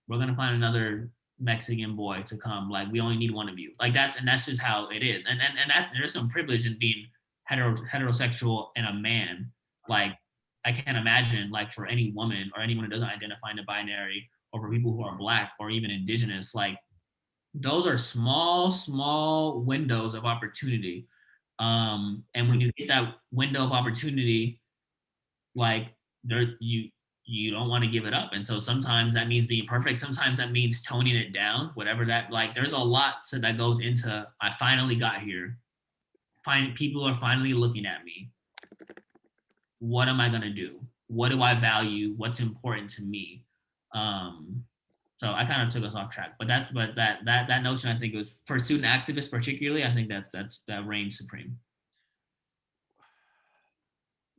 we're gonna find another Mexican boy to come. Like we only need one of you. Like that's just how it is. And that there's some privilege in being heterosexual and a man. Like I can't imagine like for any woman or anyone who doesn't identify in the binary, or for people who are Black or even indigenous, like those are small windows of opportunity. And when you get that window of opportunity, like there you you don't want to give it up. And so sometimes that means being perfect. Sometimes that means toning it down, whatever that, like, there's a lot that goes into, I finally got here. People are finally looking at me. What am I going to do? What do I value? What's important to me? Um, so I kind of took us off track, but that notion, I think, was for student activists particularly. I think that reigns supreme.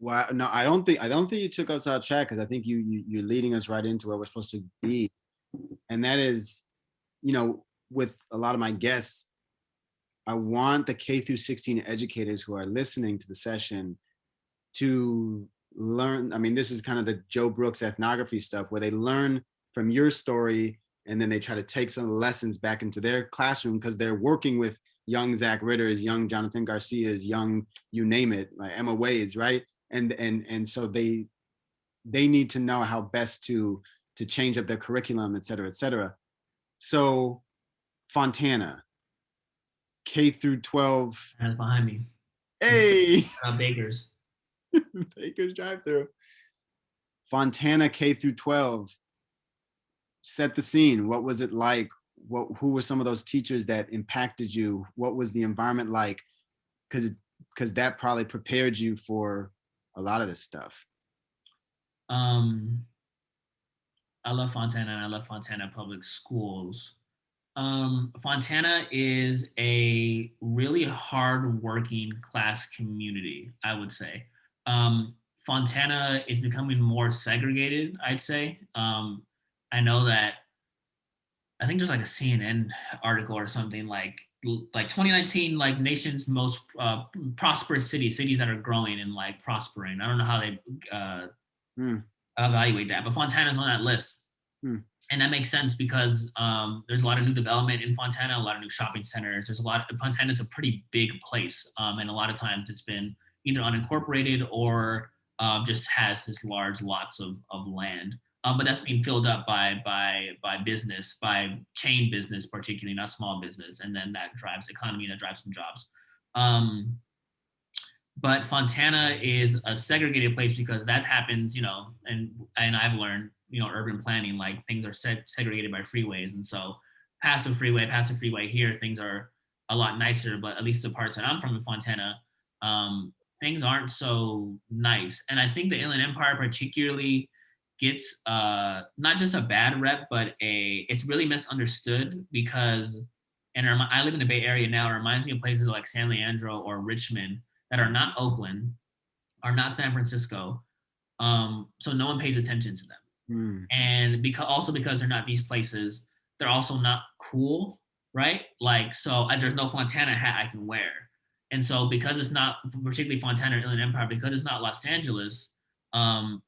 Well, no, I don't think you took us out track, because I think you're leading us right into where we're supposed to be, and that is, with a lot of my guests, I want the K through 16 educators who are listening to the session to learn. I mean, this is kind of the Joe Brooks ethnography stuff, where they learn from your story, and then they try to take some lessons back into their classroom, because they're working with young Zack Ritters, young Jonathan Garcias, young, you name it, like Emma Wade's, right? And so they need to know how best to change up their curriculum, et cetera, et cetera. So Fontana, K through 12. And behind me, Hey, Bakers. Baker's drive-through. Fontana K through 12. Set the scene. What was it like? Who were some of those teachers that impacted you? What was the environment like? Because that probably prepared you for a lot of this stuff. I love Fontana, and I love Fontana Public Schools. Fontana is a really hard-working class community, I would say. Fontana is becoming more segregated, I'd say. I know that, I think there's like a CNN article or something, like 2019, like nation's most prosperous cities that are growing and like prospering. I don't know how they evaluate that, but Fontana's on that list. And that makes sense because there's a lot of new development in Fontana, a lot of new shopping centers. Fontana is a pretty big place. And a lot of times it's been either unincorporated or just has this large lots of land. But that's being filled up by business, by chain business, particularly, not small business. And then that drives the economy, that drives some jobs. But Fontana is a segregated place because that happens, and I've learned, urban planning, like things are segregated by freeways. And so past the freeway here, things are a lot nicer, but at least the parts that I'm from in Fontana, things aren't so nice. And I think the Inland Empire particularly gets not just a bad rep, but it's really misunderstood because, and I live in the Bay Area now, it reminds me of places like San Leandro or Richmond that are not Oakland, are not San Francisco. So no one pays attention to them. And because they're not these places, they're also not cool, right? Like, so there's no Fontana hat I can wear. And so because it's not particularly Fontana or Inland Empire, because it's not Los Angeles,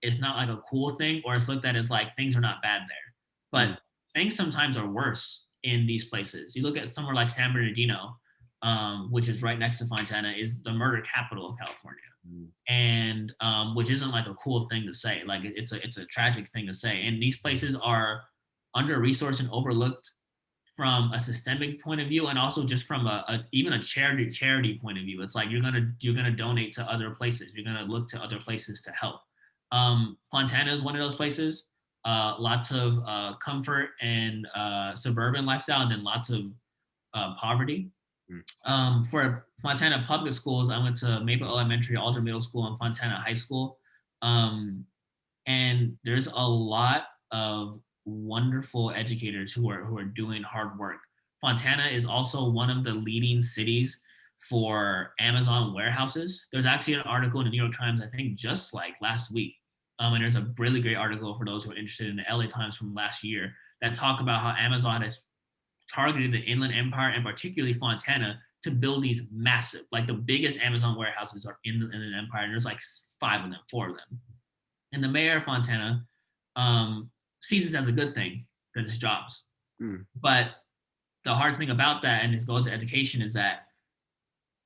it's not like a cool thing, or it's looked at as like things are not bad there. But things sometimes are worse in these places. You look at somewhere like San Bernardino, which is right next to Fontana, is the murder capital of California. And which isn't like a cool thing to say. Like it's a tragic thing to say. And these places are under-resourced and overlooked from a systemic point of view, and also just from even a charity point of view. It's like you're gonna donate to other places. You're gonna look to other places to help. Fontana is one of those places. Lots of comfort and suburban lifestyle, and then lots of poverty. For Fontana Public Schools, I went to Maple Elementary, Alder Middle School, and Fontana High School. And there's a lot of wonderful educators who are doing hard work. Fontana is also one of the leading cities for Amazon warehouses. There's actually an article in the New York Times, I think just like last week. And there's a really great article for those who are interested in the LA Times from last year that talk about how Amazon has targeted the Inland Empire and particularly Fontana to build these massive, like the biggest Amazon warehouses are in the Inland Empire. And there's like 4 of them. And the mayor of Fontana sees this as a good thing because it's jobs. But the hard thing about that, and it goes to education, is that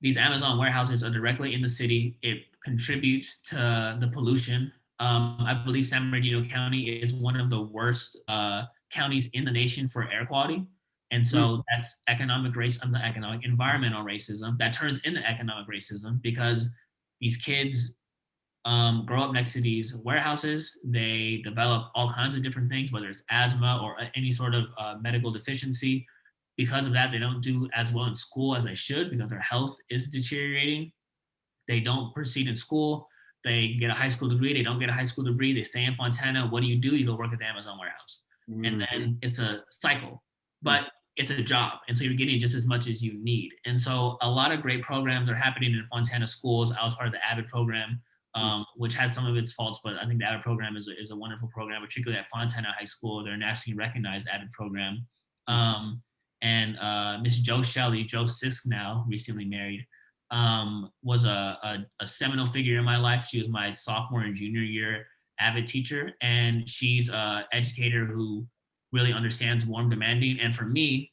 these Amazon warehouses are directly in the city. It contributes to the pollution. I believe San Bernardino County is one of the worst counties in the nation for air quality. And so that's environmental racism that turns into economic racism because these kids grow up next to these warehouses. They develop all kinds of different things, whether it's asthma or any sort of medical deficiency. Because of that, they don't do as well in school as they should because their health is deteriorating. They don't proceed in school. They get a high school degree. They don't get a high school degree. They stay in Fontana. What do? You go work at the Amazon warehouse. And then it's a cycle, but it's a job. And so you're getting just as much as you need. And so a lot of great programs are happening in Fontana schools. I was part of the AVID program, which has some of its faults, but I think the AVID program is a wonderful program, particularly at Fontana High School. They're a nationally recognized AVID program. And Miss Joe Shelley, Joe Sisk now, recently married, was a seminal figure in my life. She was my sophomore and junior year AVID teacher, and she's an educator who really understands warm demanding. And for me,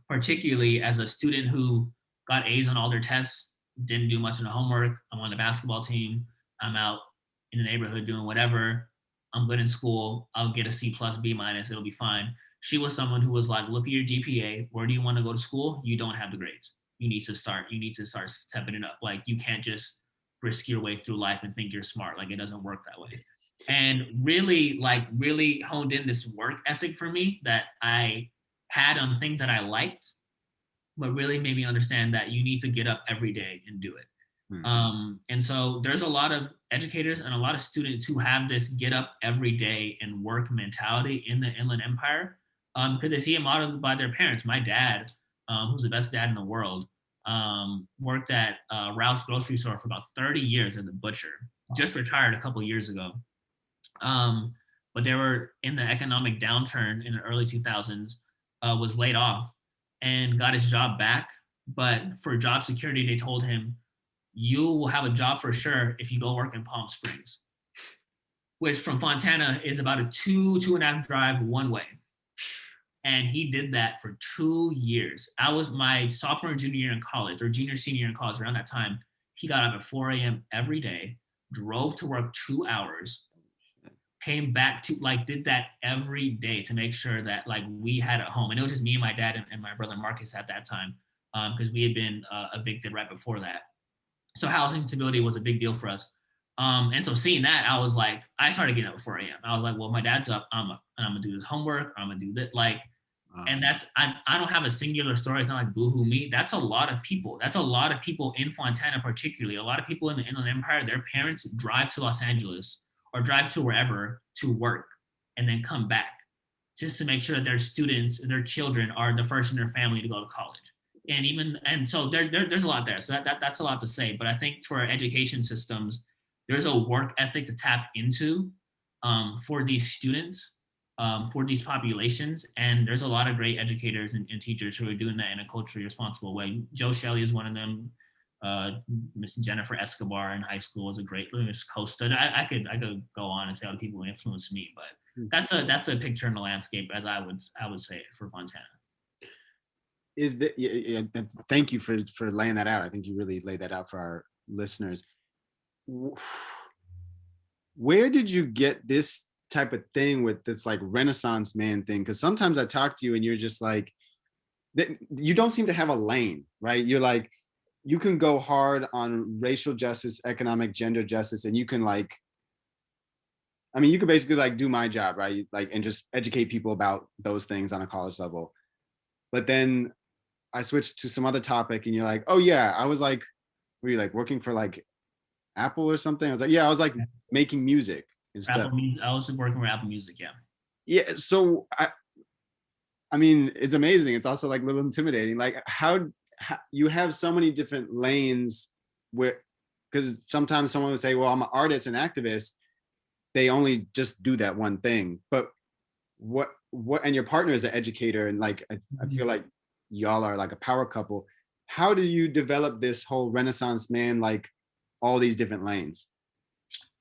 particularly as a student who got A's on all their tests, didn't do much in the homework, I'm on the basketball team, I'm out in the neighborhood doing whatever, I'm good in school, I'll get a C plus, B minus, it'll be fine. She was someone who was like, look at your GPA, where do you want to go to school? You don't have the grades. You need to start stepping it up. Like, you can't just risk your way through life and think you're smart. Like, it doesn't work that way. And really honed in this work ethic for me that I had on things that I liked, but really made me understand that you need to get up every day and do it. And so there's a lot of educators and a lot of students who have this get up every day and work mentality in the Inland Empire, because they see it modeled by their parents. My dad, who's the best dad in the world, worked at Ralph's grocery store for about 30 years as a butcher, just retired a couple years ago. But they were in the economic downturn in the early 2000s, was laid off and got his job back. But for job security, they told him, you will have a job for sure if you go work in Palm Springs, which from Fontana is about a 2.5 drive one way. And he did that for 2 years. I was my sophomore and junior year in college, or junior, senior year in college, around that time. He got up at 4 a.m. every day, drove to work 2 hours, came back to, like, did that every day to make sure that, like, we had a home. And it was just me and my dad and my brother Marcus at that time, because we had been evicted right before that. So housing stability was a big deal for us. And so seeing that, I was like, I started getting up at 4 a.m. I was like, well, my dad's up, I'm up, and I'm gonna do this homework, I'm gonna do that. Like, and that's, I don't have a singular story. It's not like boohoo me. That's a lot of people. That's a lot of people in Fontana, particularly. A lot of people in the Inland Empire, their parents drive to Los Angeles or drive to wherever to work and then come back just to make sure that their students, their children are the first in their family to go to college. And so there's a lot there. So that's a lot to say. But I think for our education systems, there's a work ethic to tap into for these students, for these populations. And there's a lot of great educators and teachers who are doing that in a culturally responsible way. Joe Shelley is one of them. Miss Jennifer Escobar in high school was a great Miss Costa. I could go on and say other people who influenced me, but that's a picture in the landscape, as I would say it, for Fontana. Thank you for laying that out. I think you really laid that out for our listeners. Where did you get this type of thing with this, like, Renaissance man thing? Because sometimes I talk to you and you're just like, you don't seem to have a lane, right? You're like, you can go hard on racial justice, economic, gender justice, and you can, like, I mean, you could basically, like, do my job, right? Like, and just educate people about those things on a college level. But then I switched to some other topic and you're like, oh yeah, I was like, were you like working for like Apple or something? I was like, yeah, I was like making music and stuff. I was working with Apple Music, yeah. Yeah, so I mean, it's amazing. It's also like a little intimidating. Like, how you have so many different lanes where, because sometimes someone would say, well, I'm an artist and activist. They only just do that one thing. But what, and your partner is an educator, and like, I feel like y'all are like a power couple. How do you develop this whole Renaissance man, like all these different lanes?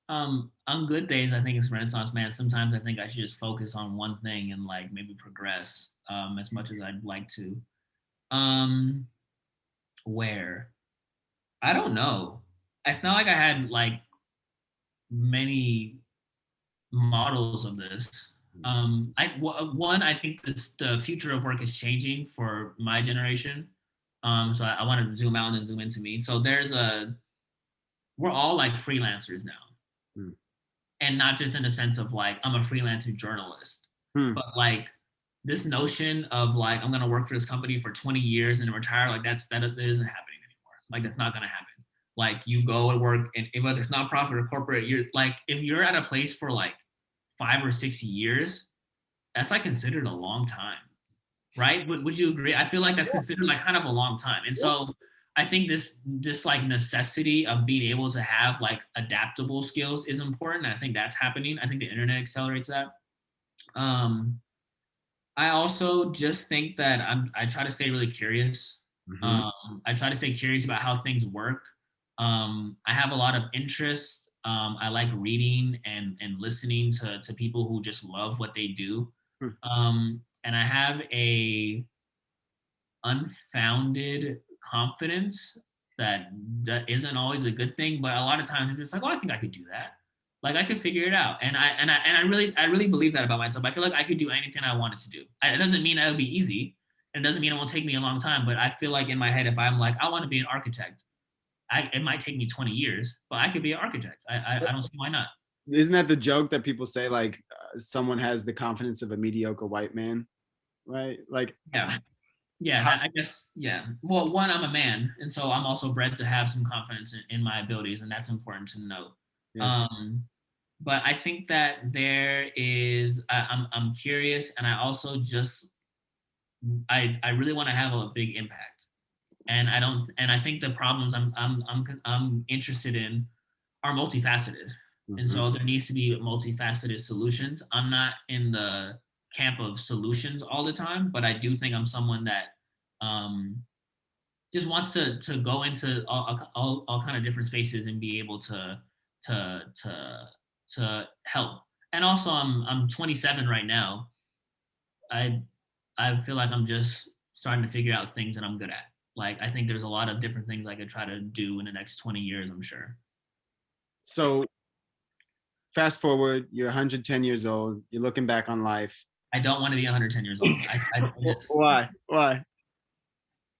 On good days, I think it's Renaissance man. Sometimes I think I should just focus on one thing and like maybe progress as much as I'd like to. Where? I don't know. It's not like I had like many models of this. I think the future of work is changing for my generation. So I want to zoom out and zoom into me. So we're all like freelancers now. and not just in the sense of like I'm a freelancer journalist, Hmm. but like this notion of like I'm gonna work for this company for 20 years and retire, like that isn't happening anymore. Like that's not gonna happen. Like you go and work, and whether it's nonprofit or corporate, you're like if you're at a place for like 5 or 6 years, that's like considered a long time, right? Would you agree? I feel like that's considered like kind of a long time. And so I think this like necessity of being able to have like adaptable skills is important. I think that's happening. I think the internet accelerates that. Um, I also just think that I try to stay really curious. Mhm. I try to stay curious about how things work. I have a lot of interest. I like reading and listening to people who just love what they do. Hmm. And I have a unfounded confidence that isn't always a good thing, but a lot of times I'm just like, oh, I think I could do that. Like I could figure it out, and I really believe that about myself. I feel like I could do anything I wanted to do. It doesn't mean that would be easy, and it doesn't mean it won't take me a long time. But I feel like in my head, if I'm like, I want to be an architect, it might take me 20 years, but I could be an architect. I don't see why not. Isn't that the joke that people say like someone has the confidence of a mediocre white man, right? Like, Yeah. Yeah, how, I guess, yeah. Well, one, I'm a man, and so I'm also bred to have some confidence in my abilities, and that's important to note. yeah. Um, but I think that there is, I'm curious, and I also just, I really want to have a big impact, and I think the problems I'm interested in are multifaceted, and Mhm. so there needs to be multifaceted solutions. I'm not in the camp of solutions all the time, but I do think I'm someone that um, just wants to go into all kind of different spaces and be able to to help. And also, I'm 27 right now. I I feel like I'm just starting to figure out things that I'm good at. Like I think there's a lot of different things I could try to do in the next 20 years. I'm sure. So fast forward, you're 110 years old. You're looking back on life. I don't want to be 110 years old. I just, Why? Why?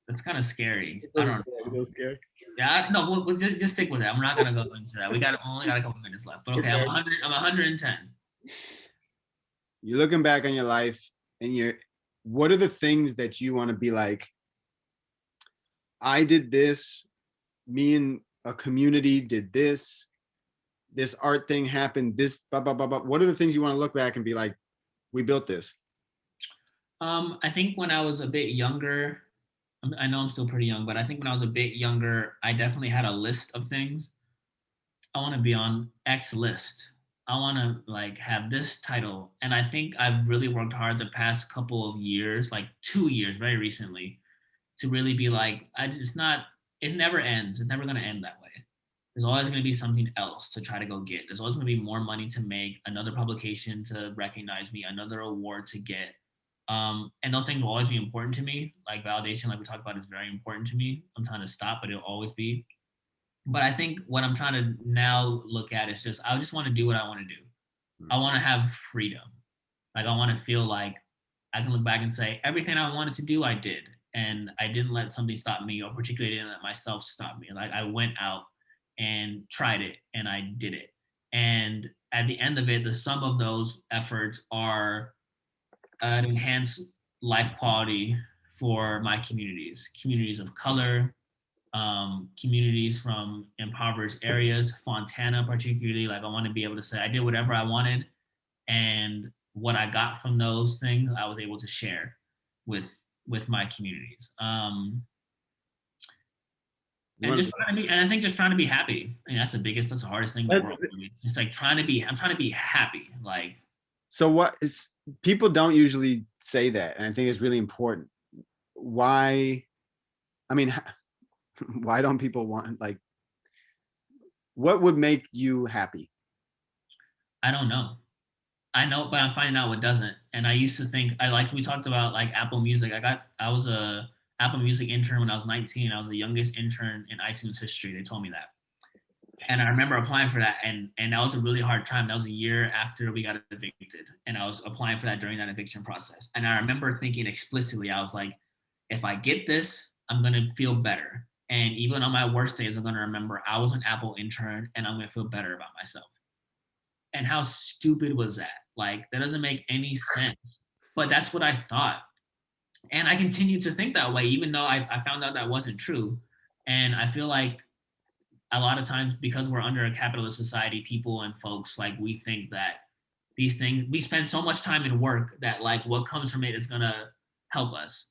that's kind of scary. It I doesn't don't scare. It know. doesn't scare. Yeah, no, we'll just stick with it. I'm not gonna go into that. Only got a couple minutes left. But okay, I'm Okay. 100. I'm 110. You're looking back on your life, and what are the things that you want to be like? I did this. Me and a community did this. This art thing happened. This, blah, blah, blah, blah. What are the things you want to look back and be like, we built this? I think when I was a bit younger, I know I'm still pretty young, but I think when I was a bit younger, I definitely had a list of things. I want to be on X list. I want to like have this title. And I think I've really worked hard the past couple of years, like 2 years, very recently, to really be like, it never ends. It's never going to end that way. There's always going to be something else to try to go get. There's always going to be more money to make, another publication to recognize me, another award to get. And those things will always be important to me. Like validation, like we talked about, is very important to me. I'm trying to stop, but it'll always be. But I think what I'm trying to now look at is just, I just want to do what I want to do. I want to have freedom. Like I want to feel like I can look back and say everything I wanted to do, I did, and I didn't let something stop me, or particularly didn't let myself stop me. Like I went out and tried it, and I did it. And at the end of it, the sum of those efforts are an enhanced life quality for my communities of color, communities from impoverished areas, Fontana particularly. Like I want to be able to say I did whatever I wanted, and what I got from those things, I was able to share with my communities. You And want just to, trying to be, and I think just trying to be happy. I mean, that's the hardest thing in the that's, world. I mean, it's like I'm trying to be happy. Like, so what is, people don't usually say that. And I think it's really important. Why? I mean, why don't people want, like, what would make you happy? I don't know. I know, but I'm finding out what doesn't. And I used to think we talked about like Apple Music. I was a Apple Music intern when I was 19. I was the youngest intern in iTunes history. They told me that. And I remember applying for that, and that was a really hard time. That was a year after we got evicted, and I was applying for that during that eviction process. And I remember thinking explicitly, I was like, if I get this, I'm gonna feel better. And even on my worst days, I'm gonna remember I was an Apple intern, and I'm gonna feel better about myself. And how stupid was that? Like, that doesn't make any sense. But that's what I thought. And I continue to think that way, even though I found out that wasn't true. And I feel like a lot of times, because we're under a capitalist society, people and folks, like, we think that these things, we spend so much time in work that like what comes from it is gonna help us.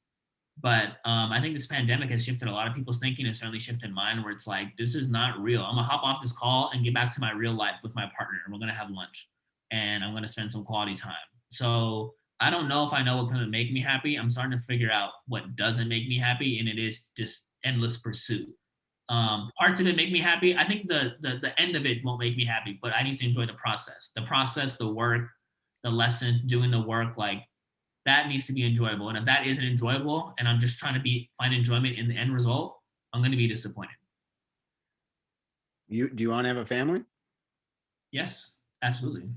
But I think this pandemic has shifted a lot of people's thinking, and certainly shifted mine, where it's like, this is not real. I'm gonna hop off this call and get back to my real life with my partner, and we're gonna have lunch, and I'm gonna spend some quality time. So I don't know if I know what's gonna make me happy. I'm starting to figure out what doesn't make me happy, and it is just endless pursuit. Parts of it make me happy. I think the end of it won't make me happy, but I need to enjoy the process, the work, the lesson, doing the work. Like, that needs to be enjoyable. And if that isn't enjoyable, and I'm just trying to find enjoyment in the end result, I'm going to be disappointed. Do you want to have a family? Yes, absolutely.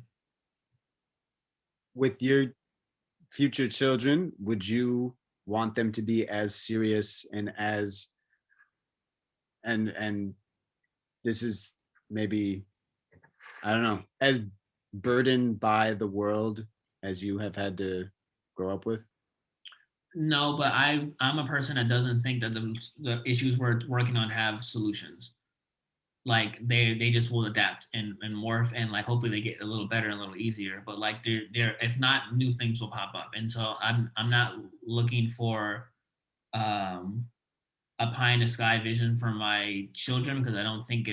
With your future children, would you want them to be as serious and as and this is maybe, I don't know, as burdened by the world as you have had to grow up with? No, but I'm a person that doesn't think that the issues we're working on have solutions. Like, they just will adapt and morph, and like hopefully they get a little better and a little easier. But like, they're if not, new things will pop up. And so I'm not looking for um a pie in the sky vision for my children, because I don't think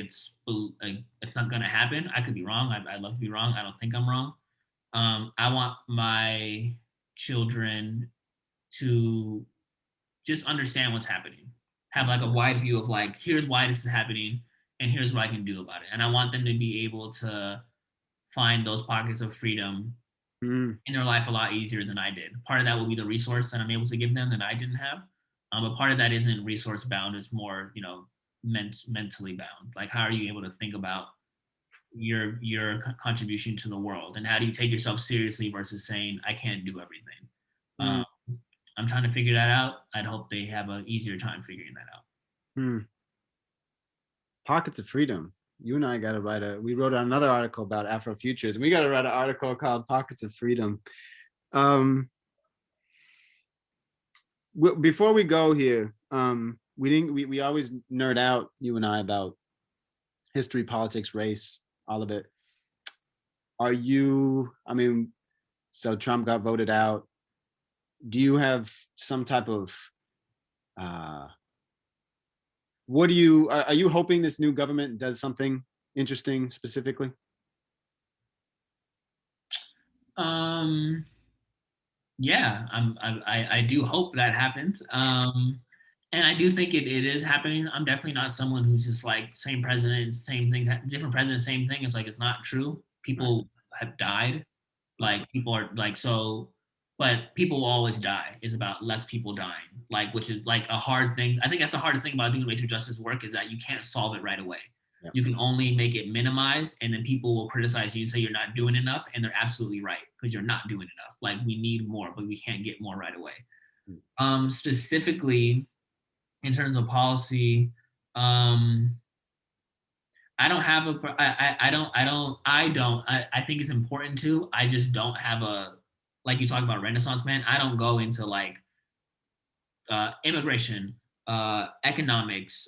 like, it's not gonna happen. I could be wrong. I'd love to be wrong. I don't think I'm wrong. I want my children to just understand what's happening, have like a wide view of like, here's why this is happening, and here's what I can do about it. And I want them to be able to find those pockets of freedom Mm, in their life a lot easier than I did. Part of that will be the resource that I'm able to give them that I didn't have. But part of that isn't resource bound. It's more, mentally bound. Like, how are you able to think about your contribution to the world, and how do you take yourself seriously versus saying I can't do everything. mm, Um, I'm trying to figure that out. I'd hope they have an easier time figuring that out. mm. Pockets of freedom. You and I got to we wrote another article about Afrofutures, and we got to write an article called Pockets of Freedom. Um, Before we go here, we always nerd out, you and I, about history, politics, race, all of it. I mean, so Trump got voted out. Do you have some type of, uh, are you hoping this new government does something interesting specifically? Um, yeah, I do hope that happens. And I do think it is happening. I'm definitely not someone who's just like, same president, same thing, different president, same thing. It's like, it's not true. Right. People have died. Like, people are like, so, but people will always die. It's about less people dying. Like, which is like a hard thing. I think that's the hardest thing about doing racial justice work, is that you can't solve it right away. Yep. You can only make it minimized, and then people will criticize you and say you're not doing enough, and they're absolutely right, because you're not doing enough. Like, we need more, but we can't get more right away. Specifically in terms of policy, um, I don't have a, I think it's important to, I just don't have like you talk about Renaissance man, I don't go into like immigration, economics,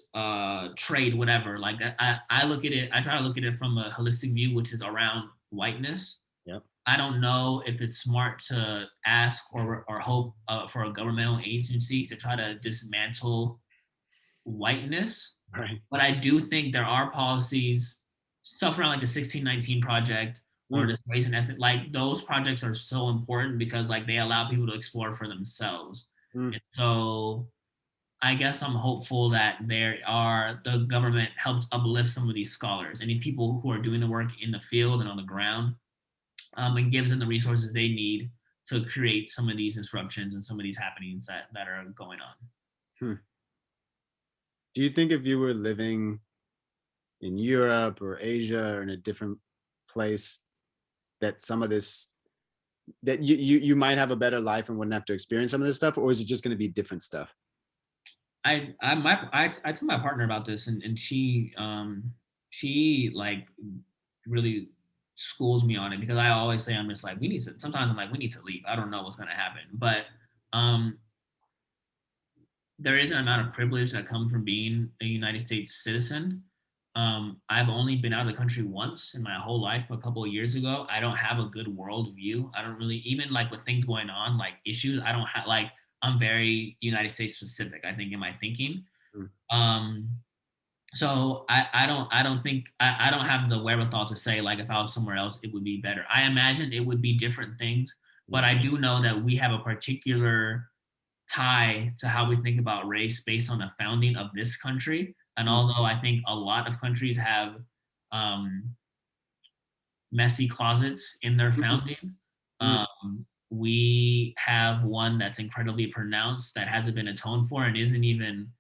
trade, whatever. Like, I look at it, I try to look at it from a holistic view, which is around whiteness. Yep. I don't know if it's smart to ask or hope for a governmental agency to try to dismantle whiteness. Right. But I do think there are policies, stuff around like the 1619 project, or the race and ethnic, like, those projects are so important, because like they allow people to explore for themselves. And so I guess I'm hopeful that the government helps uplift some of these scholars and these people who are doing the work in the field and on the ground, and gives them the resources they need to create some of these disruptions and some of these happenings that are going on. Hmm. Do you think if you were living in Europe or Asia or in a different place, that some of this, that you might have a better life and wouldn't have to experience some of this stuff, or is it just going to be different stuff? I told my partner about this, and she like really schools me on it, because I always say, I'm just like, we need to, sometimes I'm like, we need to leave. I don't know what's going to happen. But um, there is an amount of privilege that comes from being a United States citizen. I've only been out of the country once in my whole life, a couple of years ago. I don't have a good world view. I don't really, even like with things going on, like issues, I don't have like, I'm very United States specific, I think, in my thinking. Mm. Um, so I don't think I don't have the wherewithal to say like if I was somewhere else it would be better. I imagine it would be different things, but Mm. I do know that we have a particular tie to how we think about race based on the founding of this country. And Mm. although I think a lot of countries have um, messy closets in their Mm. founding, Mm. we have one that's incredibly pronounced that hasn't been atoned for and isn't even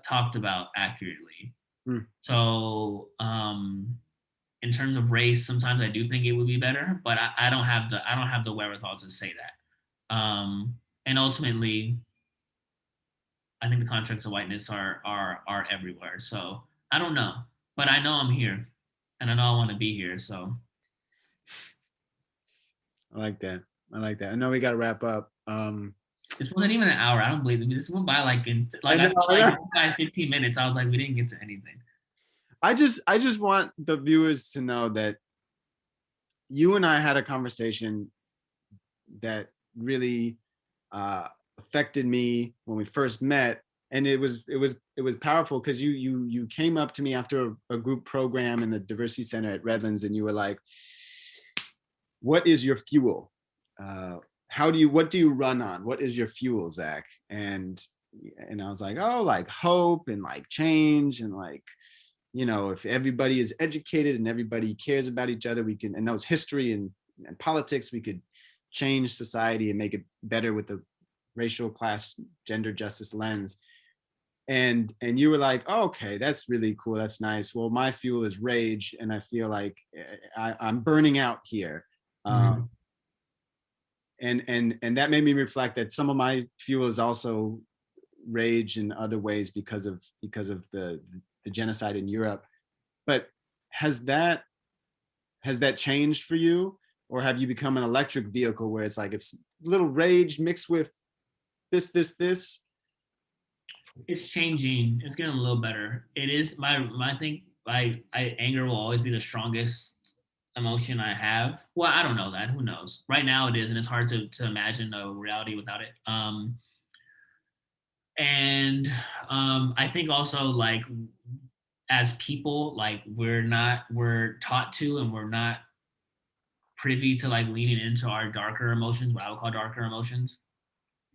talked about accurately. Mm. So in terms of race, sometimes I do think it would be better, but I don't have the wherewithal to say that. And ultimately, I think the constructs of whiteness are everywhere. So I don't know, but I know I'm here, and I know I want to be here. So I like that. I like that. I know we got to wrap up. this wasn't even an hour. I don't believe it. This went by like I I know, feel I like know. this went by 15 minutes. I was like, we didn't get to anything. I just want the viewers to know that you and I had a conversation that really affected me when we first met, and it was powerful because you came up to me after a group program in the diversity center at Redlands, and you were like, "What is your fuel? What do you run on? What is your fuel, Zach?" And I was like, "Oh, like hope and like change and like." If everybody is educated and everybody cares about each other, we can, and knows history and politics, we could change society and make it better with the racial, class, gender justice lens. And you were like, oh, okay, that's really cool, that's nice. Well, my fuel is rage, and I feel like I'm burning out here. Mhm. And that made me reflect that some of my fuel is also rage in other ways because of the genocide in Europe. But has that has that changed for you, or have you become an electric vehicle where it's like it's little rage mixed with this? It's changing. It's getting a little better. It is my I think I anger will always be the strongest emotion I have. Well, I don't know that. Who knows? Right now it is, and it's hard to imagine a reality without it. And I think also like as people, like we're taught to, and we're not privy to like leaning into our darker emotions, what I would call darker emotions.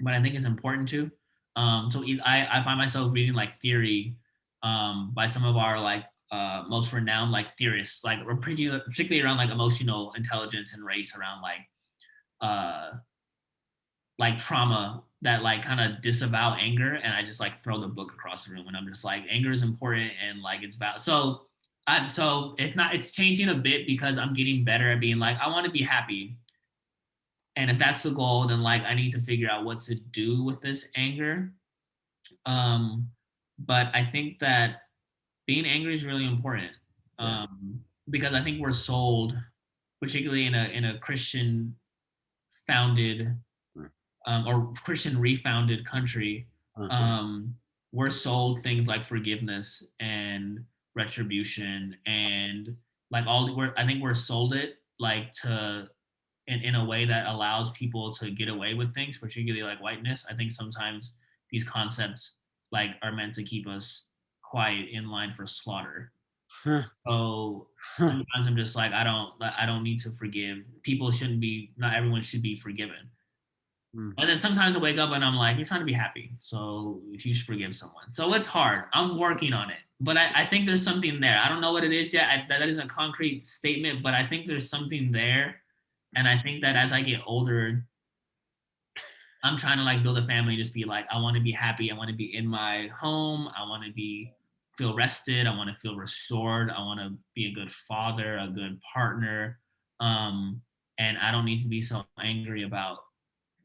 But I think it's important to. I find myself reading like theory by some of our like most renowned like theorists, like particularly around like emotional intelligence and race, around uh, like trauma that like kind of disavow anger, and I just like throw the book across the room, and I'm just like, anger is important and like it's valid. So it's changing a bit because I'm getting better at being like, I want to be happy, and if that's the goal, then like I need to figure out what to do with this anger. Um, but I think that being angry is really important, Yeah. because I think we're sold, particularly in a Christian founded or Christian refounded country, Uh, um, we're sold things like forgiveness and retribution and like I think we're sold it like to in a way that allows people to get away with things, particularly like whiteness. I think sometimes these concepts like are meant to keep us quiet in line for slaughter. huh, So huh, sometimes I'm just like, I don't need to forgive. People shouldn't be, not everyone should be forgiven. mm. And then sometimes I wake up and I'm like, you're trying to be happy. So if you should forgive someone. So it's hard. I'm working on it. But I think there's something there. I don't know what it is yet. That isn't a concrete statement, but I think there's something there. And I think that as I get older, I'm trying to like build a family, just be like, I want to be happy. I want to be in my home. I want to be feel rested. I want to feel restored. I want to be a good father, a good partner. And I don't need to be so angry about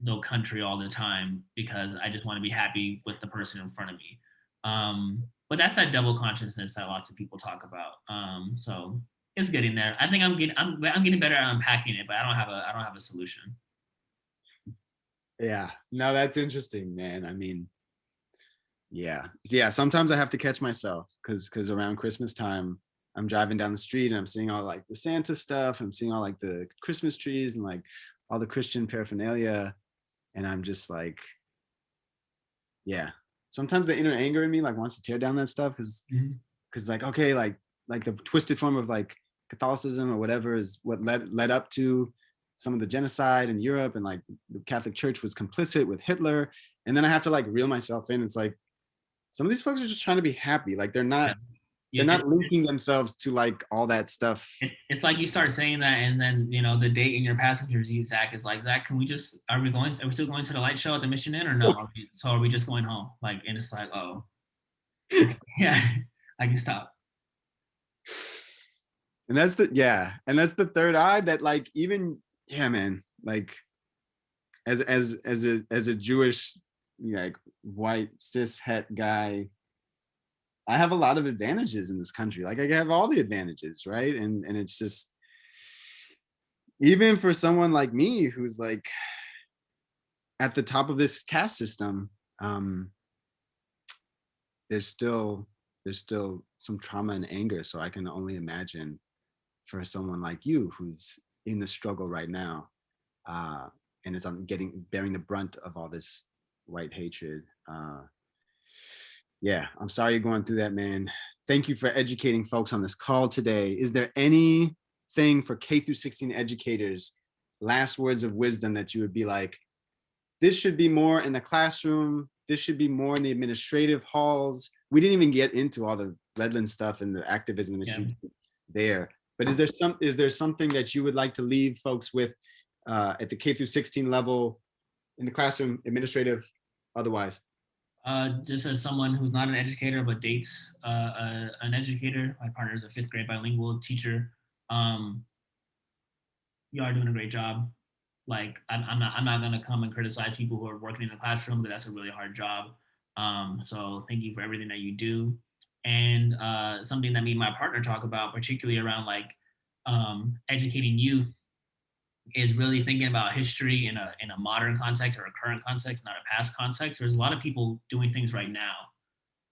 the country all the time because I just want to be happy with the person in front of me. But that's that double consciousness that lots of people talk about. So it's getting there. I think I'm getting better at unpacking it, but I don't have a solution. Yeah, no, that's interesting, man. I mean, yeah. Sometimes I have to catch myself because around Christmas time, I'm driving down the street and I'm seeing all like the Santa stuff. I'm seeing all like the Christmas trees and like all the Christian paraphernalia, and I'm just like, yeah. Sometimes the inner anger in me like wants to tear down that stuff because like okay, like the twisted form of like Catholicism or whatever is what led up to some of the genocide in Europe, and like the Catholic Church was complicit with Hitler. And then I have to like reel myself in. It's like some of these folks are just trying to be happy. Like they're Yeah. not Yeah, they're not linking themselves to like all that stuff. it's like you start saying that, and then the date in your passenger seat, Zach, is like, Zach, can we just are we still going to the light show at the Mission Inn or no? Are we just going home? Like, and it's like, oh, yeah, I can stop. And that's the third eye that like even yeah, man, like as a Jewish like white cis het guy, I have a lot of advantages in this country. Like I have all the advantages, right? And it's just even for someone like me who's like at the top of this caste system, um, there's still some trauma and anger. So I can only imagine for someone like you who's in the struggle right now, and is bearing the brunt of all this white hatred. Yeah, I'm sorry you're going through that, man. Thank you for educating folks on this call today. Is there anything for K through 16 educators, last words of wisdom that you would be like, this should be more in the classroom, this should be more in the administrative halls? We didn't even get into all the Redland stuff and the activism issue there. But is there something that you would like to leave folks with at the K through 16 level in the classroom, administrative, otherwise? Just as someone who's not an educator but dates an educator, my partner is a 5th grade bilingual teacher. You are doing a great job. Like I'm not gonna come and criticize people who are working in the classroom, because that's a really hard job. So thank you for everything that you do. And something that me and my partner talk about, particularly around like educating youth, is really thinking about history in a modern context or a current context, not a past context. There's a lot of people doing things right now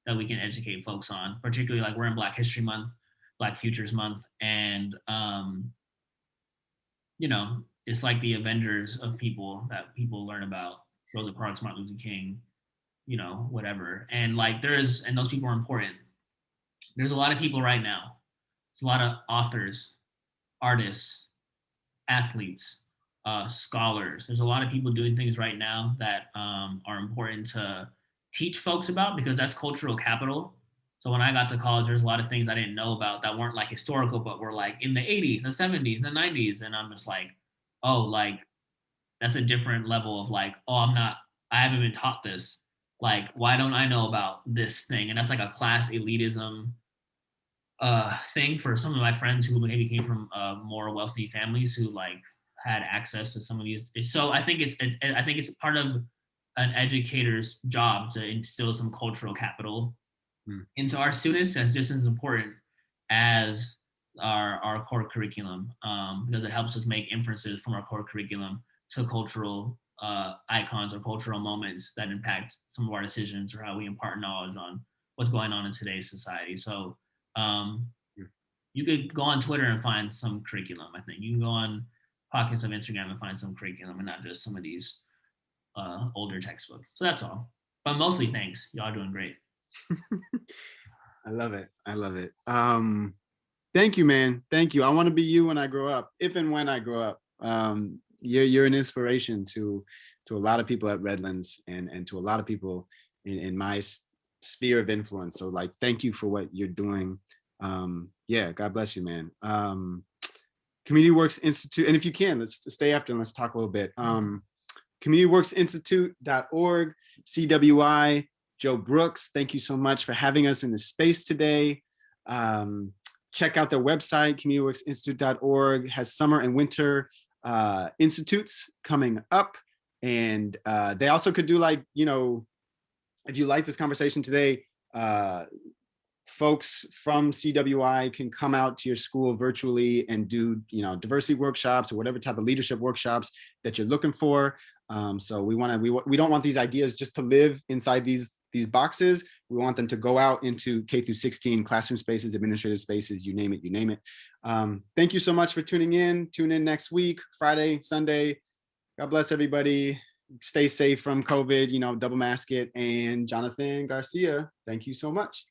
that we can educate folks on, particularly like we're in Black History Month, Black Futures Month, and it's like the Avengers of people that people learn about: Rosa Parks, Martin Luther King, whatever. And like and those people are important. There's a lot of people right now. There's a lot of authors, artists, athletes, scholars. There's a lot of people doing things right now that are important to teach folks about, because that's cultural capital. So when I got to college, there's a lot of things I didn't know about that weren't like historical, but were like in the 80s, the 70s, the 90s. And I'm just like, oh, like that's a different level of like, oh, I haven't been taught this. Like, why don't I know about this thing? And that's like a class elitism thing for some of my friends who maybe came from more wealthy families who like had access to some of these. So I think I think it's part of an educator's job to instill some cultural capital into our students. That's just as important as our core curriculum, because it helps us make inferences from our core curriculum to cultural icons or cultural moments that impact some of our decisions or how we impart knowledge on what's going on in today's society. So you could go on Twitter and find some curriculum. I think you can go on pockets of Instagram and find some curriculum, and not just some of these older textbooks. So that's all. But mostly, thanks. Y'all doing great. I love it. I love it. Thank you, man. Thank you. I want to be you when I grow up, if and when I grow up. You're an inspiration to a lot of people at Redlands and to a lot of people in my sphere of influence. So like, thank you for what you're doing. Yeah, God bless you, man. Community Works Institute, and if you can, let's stay after and let's talk a little bit. CommunityWorksInstitute.org, CWI, Joe Brooks, thank you so much for having us in this space today. Check out their website, CommunityWorksInstitute.org, has summer and winter institutes coming up. And they also could do like, if you like this conversation today, folks from CWI can come out to your school virtually and do, diversity workshops or whatever type of leadership workshops that you're looking for. So we don't want these ideas just to live inside these boxes. We want them to go out into K through 16 classroom spaces, administrative spaces, you name it. Thank you so much for tuning in. Tune in next week, Friday, Sunday. God bless everybody. Stay safe from COVID, double mask it. And Jonathan Garcia, thank you so much.